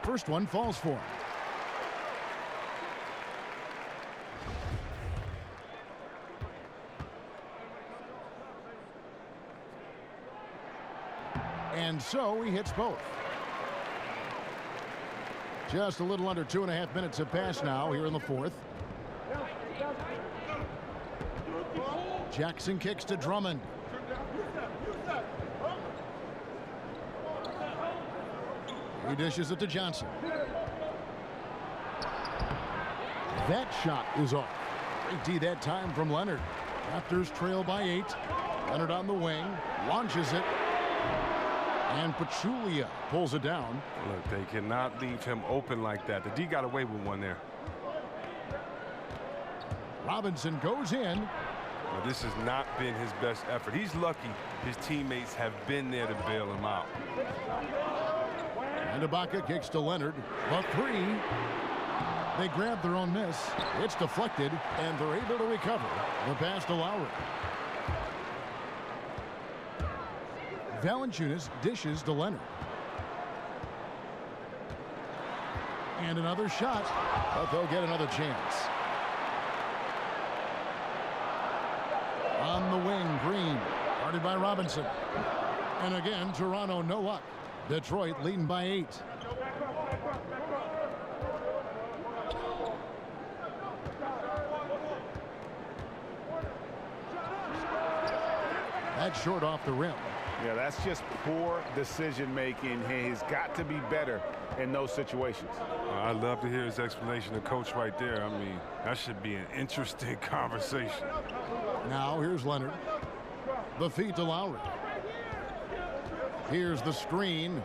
First one falls for him. And so he hits both. Just a little under 2.5 minutes have passed now here in the 4th. Jackson kicks to Drummond. He dishes it to Johnson. That shot is off. Great D that time from Leonard. Raptors trail by 8. Leonard on the wing. Launches it. And Pachulia pulls it down. Look, they cannot leave him open like that. The D got away with one there. Robinson goes in. Well, this has not been his best effort. He's lucky his teammates have been there to bail him out. And Ibaka kicks to Leonard. The 3. They grab their own miss. It's deflected, and they're able to recover. The pass to Lowry. Valanciunas dishes to Leonard. And another shot, but they'll get another chance. On the wing, Green, guarded by Robinson. And again, Toronto no luck. Detroit leading by 8. That's short off the rim. Yeah, that's just poor decision making. He's got to be better in those situations. I'd love to hear his explanation of coach right there. I mean, that should be an interesting conversation. Now here's Leonard. The feed to Lowry. Here's the screen.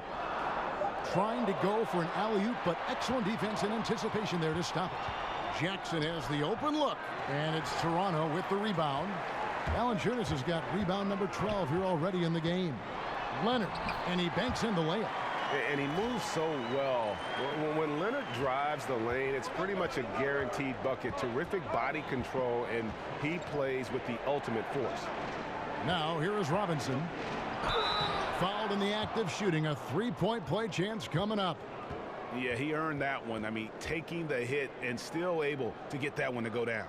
Trying to go for an alley-oop, but excellent defense and anticipation there to stop it. Jackson has the open look, and it's Toronto with the rebound. Valanciunas has got rebound number 12 here already in the game. Leonard, and he banks in the layup. And he moves so well. When Leonard drives the lane, it's pretty much a guaranteed bucket. Terrific body control, and he plays with the ultimate force. Now, here is Robinson. Fouled in the act of shooting. A 3-point play chance coming up. Yeah, he earned that one. I mean, taking the hit and still able to get that one to go down.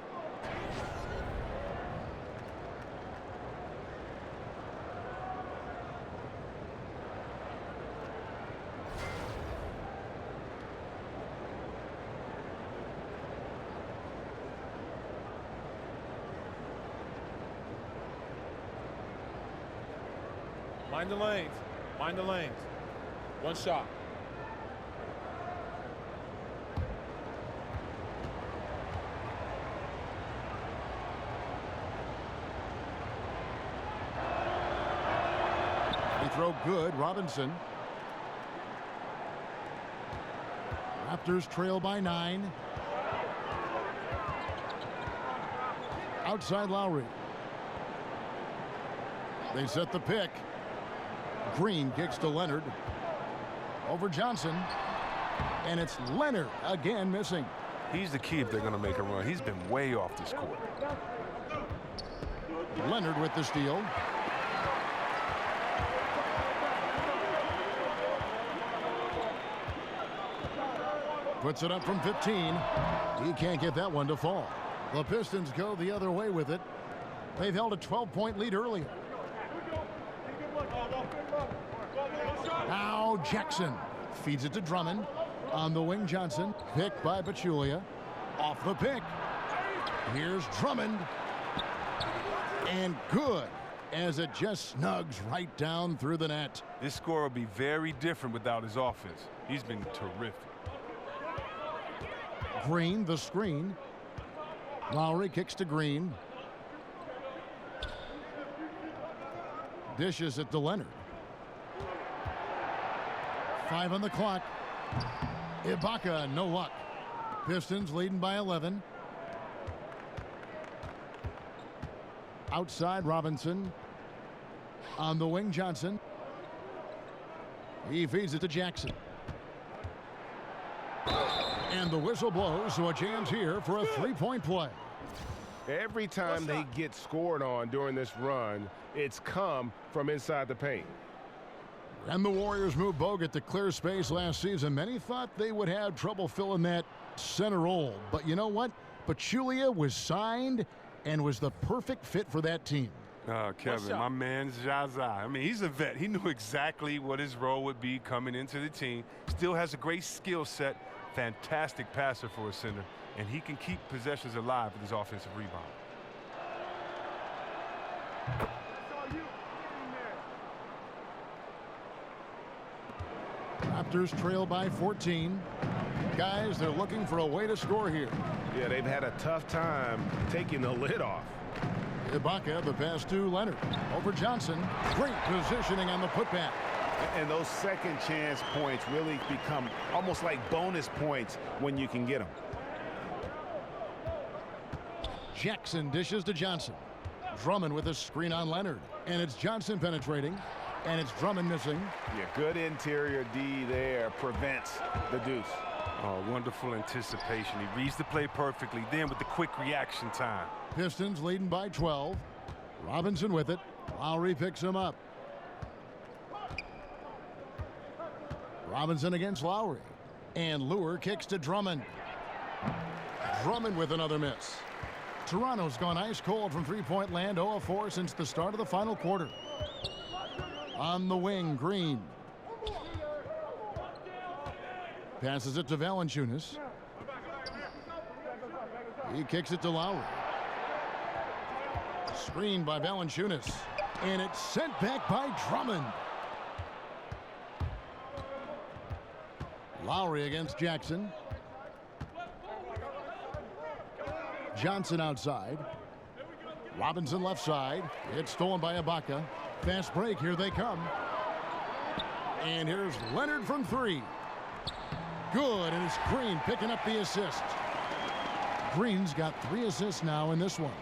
Mind the lanes. Mind the lanes. One shot. Free throw good. Robinson. Raptors trail by 9. Outside Lowry. They set the pick. Green kicks to Leonard. Over Johnson. And it's Leonard again missing. He's the key if they're going to make a run. He's been way off this court. Leonard with the steal. Puts it up from 15. He can't get that one to fall. The Pistons go the other way with it. They've held a 12-point lead earlier. Now Jackson feeds it to Drummond. On the wing, Johnson. Picked by Pachulia. Off the pick. Here's Drummond. And good. as it just snugs right down through the net. This score will be very different without his offense. He's been terrific. Green, the screen. Lowry kicks to Green. Dishes it to Leonard. 5 on the clock. Ibaka, no luck. Pistons leading by 11. Outside, Robinson. On the wing, Johnson. He feeds it to Jackson. And the whistle blows, so a chance here for a three-point play. Every time they get scored on during this run, it's come from inside the paint. And the Warriors moved Bogut to clear space last season. Many thought they would have trouble filling that center role. But you know what? Pachulia was signed and was the perfect fit for that team. Kevin, my man's Zaza. I mean, he's a vet. He knew exactly what his role would be coming into the team. Still has a great skill set. Fantastic passer for a center. And he can keep possessions alive with his offensive rebound. Raptors trail by 14. Guys, they're looking for a way to score here. Yeah, they've had a tough time taking the lid off. Ibaka, the pass to Leonard. Over Johnson. Great positioning on the putback. And those second chance points really become almost like bonus points when you can get them. Jackson dishes to Johnson. Drummond with a screen on Leonard. And it's Johnson penetrating. And it's Drummond missing. Yeah, good interior D there prevents the deuce. Oh, wonderful anticipation. He reads the play perfectly. Then with the quick reaction time. Pistons leading by 12. Robinson with it. Lowry picks him up. Robinson against Lowry. And Lure kicks to Drummond. Drummond with another miss. Toronto's gone ice cold from three-point land, 0 of 4 since the start of the final quarter. On the wing, Green. Passes it to Valanciunas. He kicks it to Lowry. Screened by Valanciunas. And it's sent back by Drummond. Lowry against Jackson. Johnson outside. Robinson left side. It's stolen by Ibaka. Fast break. Here they come. And here's Leonard from 3. Good. And it's Green picking up the assist. Green's got 3 assists now in this one.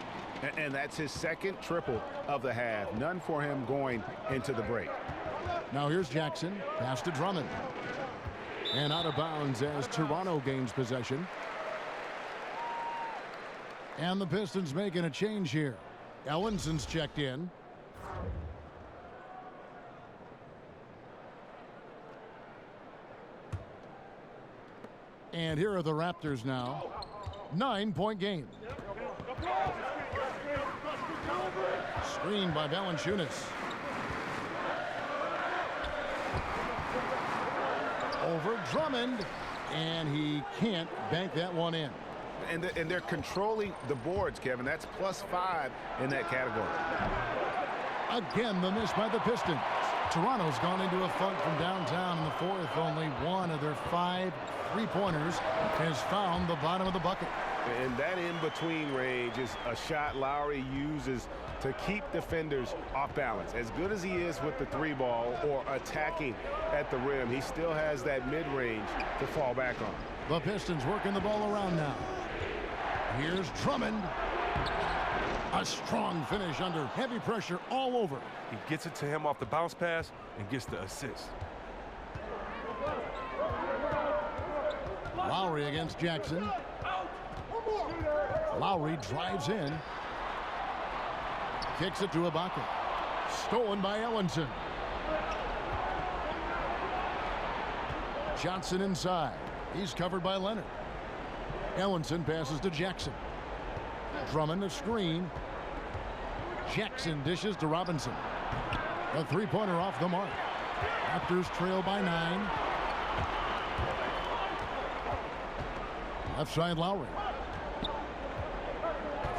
And that's his second triple of the half. None for him going into the break. Now here's Jackson. Pass to Drummond. And out of bounds as Toronto gains possession. And the Pistons making a change here. Ellinson's checked in. And here are the Raptors now. 9-point game. Screened by Valanciunas. Over Drummond. And he can't bank that one in. And they're controlling the boards, Kevin. That's +5 in that category. Again, the miss by the Pistons. Toronto's gone into a funk from downtown in the fourth. Only one of their 5 three-pointers has found the bottom of the bucket. And that in-between range is a shot Lowry uses to keep defenders off balance. As good as he is with the 3-ball or attacking at the rim, he still has that mid-range to fall back on. The Pistons working the ball around now. Here's Drummond. A strong finish under heavy pressure all over. He gets it to him off the bounce pass and gets the assist. Lowry against Jackson. Lowry drives in. Kicks it to Ibaka. Stolen by Ellenson. Johnson inside. He's covered by Leonard. Ellenson passes to Jackson. Drummond a screen. Jackson dishes to Robinson. A three-pointer off the mark. Raptors trail by 9. Left side Lowry.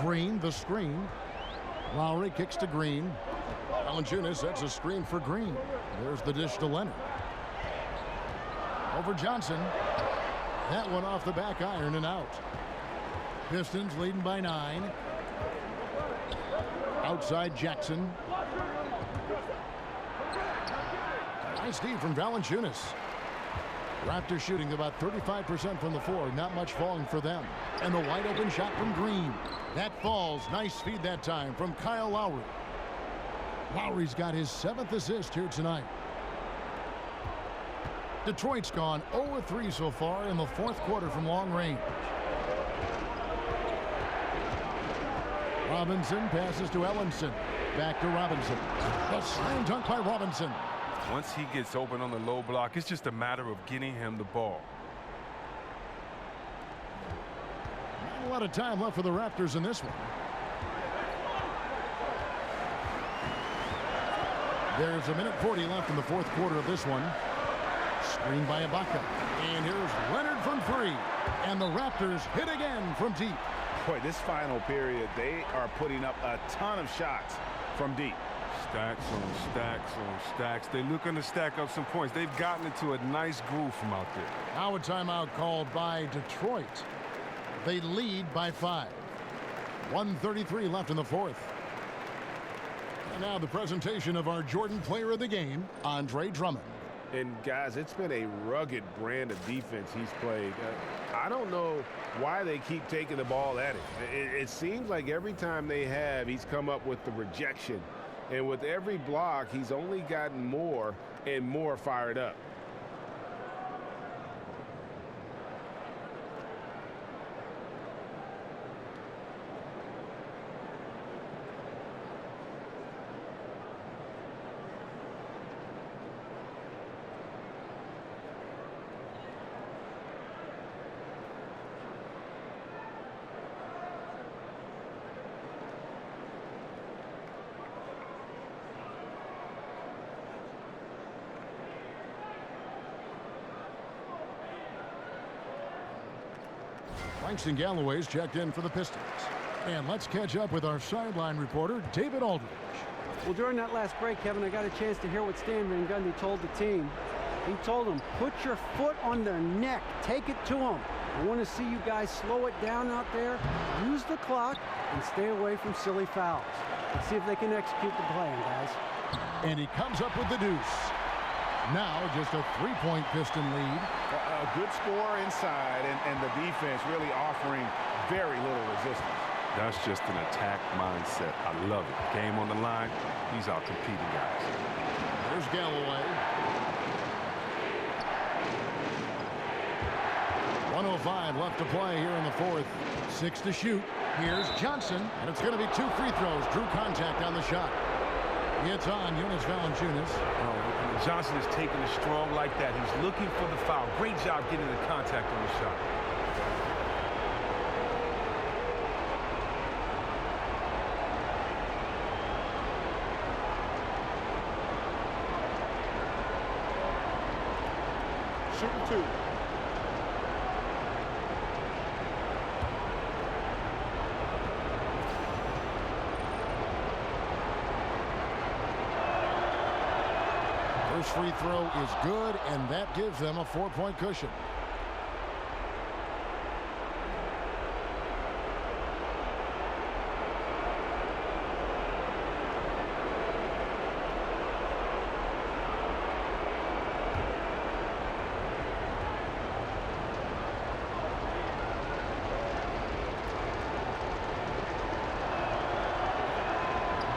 Green the screen. Lowry kicks to Green. Valanciunas sets a screen for Green. There's the dish to Leonard. Over Johnson. That one off the back iron and out. Pistons leading by 9. Outside Jackson. Nice D from Valanciunas. Raptors shooting about 35% from the floor. Not much falling for them. And the wide open shot from Green. That falls. Nice feed that time from Kyle Lowry. Lowry's got his 7th assist here tonight. Detroit's gone 0-3 so far in the 4th quarter from long range. Robinson passes to Ellenson. Back to Robinson. The slam dunk by Robinson. Once he gets open on the low block, it's just a matter of getting him the ball. Not a lot of time left for the Raptors in this one. There's 1:40 left in the 4th quarter of this one. Screen by Ibaka. And here's Leonard from 3. And the Raptors hit again from deep. Boy, this final period, they are putting up a ton of shots from deep. Stacks on stacks on stacks. They're looking to stack up some points. They've gotten into a nice groove from out there. Now a timeout called by Detroit. They lead by 5. 1:33 left in the 4th. And now the presentation of our Jordan Player of the Game, Andre Drummond. And guys, it's been a rugged brand of defense he's played. I don't know why they keep taking the ball at him. It seems like every time they have, he's come up with the rejection. And with every block, he's only gotten more and more fired up. Langston Galloway's checked in for the Pistons. And let's catch up with our sideline reporter, David Aldridge. Well, during that last break, Kevin, I got a chance to hear what Stan Van Gundy told the team. He told them, put your foot on their neck. Take it to them. I want to see you guys slow it down out there. Use the clock and stay away from silly fouls. Let's see if they can execute the plan, guys. And he comes up with the deuce. Now just a 3-point Piston lead. A good score inside, and the defense really offering very little resistance. That's just an attack mindset. I love it. Game on the line. He's out competing guys. There's Galloway. 1:05 left to play here in the 4th. 6 to shoot. Here's Johnson, and it's going to be 2 free throws. Drew contact on the shot. It's on Jonas Valanciunas. Johnson is taking it strong like that. He's looking for the foul. Great job getting the contact on the shot. Shooting 2. First free throw is good, and that gives them a 4-point cushion.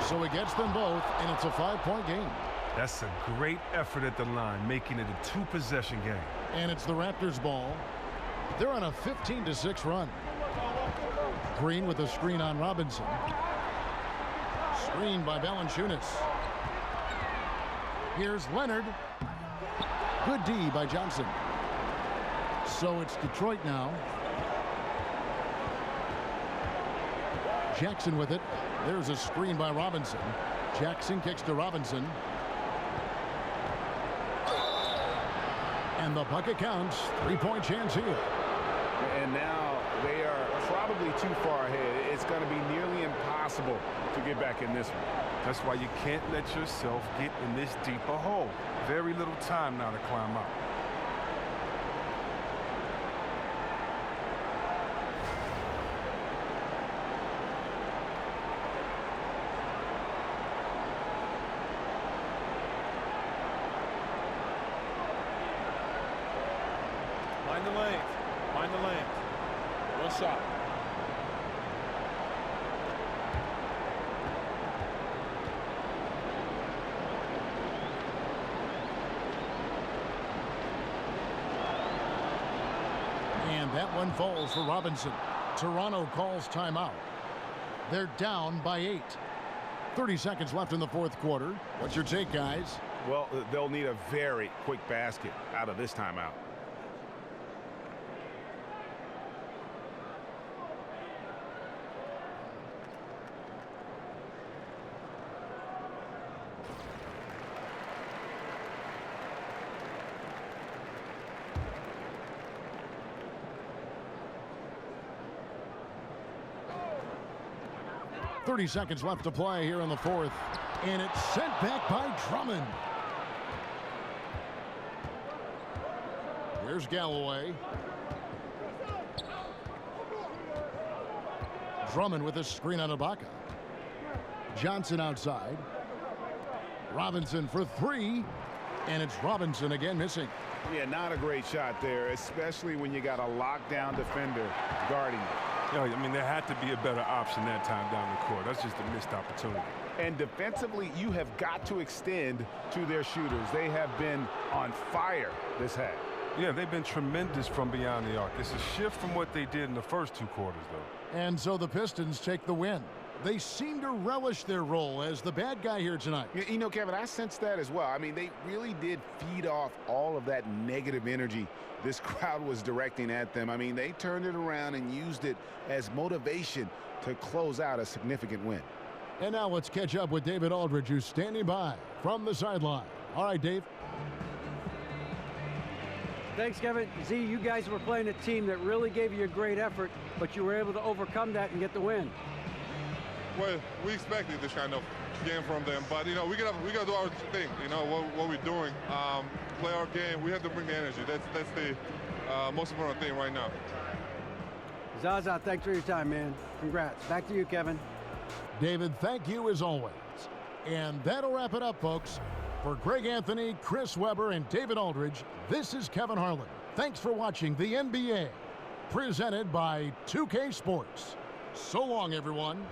So he gets them both, and it's a 5-point game. That's a great effort at the line, making it a 2-possession game. And it's the Raptors' ball. They're on a 15-6 run. Green with a screen on Robinson. Screen by Valanciunas. Here's Leonard. Good D by Johnson. So it's Detroit now. Jackson with it. There's a screen by Robinson. Jackson kicks to Robinson. And the bucket counts. 3-point chance here. And now they are probably too far ahead. It's going to be nearly impossible to get back in this one. That's why you can't let yourself get in this deeper hole. Very little time now to climb out. Mind the lanes. Mind the lanes. One shot. And that one falls for Robinson. Toronto calls timeout. They're down by 8. 30 seconds left in the fourth quarter. What's your take, guys? Well, they'll need a very quick basket out of this timeout. .30 seconds left to play here in the fourth. And it's sent back by Drummond. Here's Galloway. Drummond with a screen on Ibaka. Johnson outside. Robinson for 3. And it's Robinson again missing. Yeah, not a great shot there, especially when you got a lockdown defender guarding it. Yeah, I mean, there had to be a better option that time down the court. That's just a missed opportunity. And defensively, you have got to extend to their shooters. They have been on fire this half. Yeah, they've been tremendous from beyond the arc. It's a shift from what they did in the first 2 quarters, though. And so the Pistons take the win. They seem to relish their role as the bad guy here tonight. You know, Kevin, I sense that as well. I mean, they really did feed off all of that negative energy this crowd was directing at them. I mean, they turned it around and used it as motivation to close out a significant win. And now let's catch up with David Aldridge, who's standing by from the sideline. All right, Dave. Thanks, Kevin. Z, you guys were playing a team that really gave you a great effort, but you were able to overcome that and get the win. Well, we expected this kind of game from them, but you know we gotta do our thing. You know what we're doing, play our game. We have to bring the energy. That's the most important thing right now. Zaza, thanks for your time, man. Congrats. Back to you, Kevin. David, thank you as always. And that'll wrap it up, folks. For Greg Anthony, Chris Webber, and David Aldridge, this is Kevin Harlan. Thanks for watching the NBA, presented by 2K Sports. So long, everyone.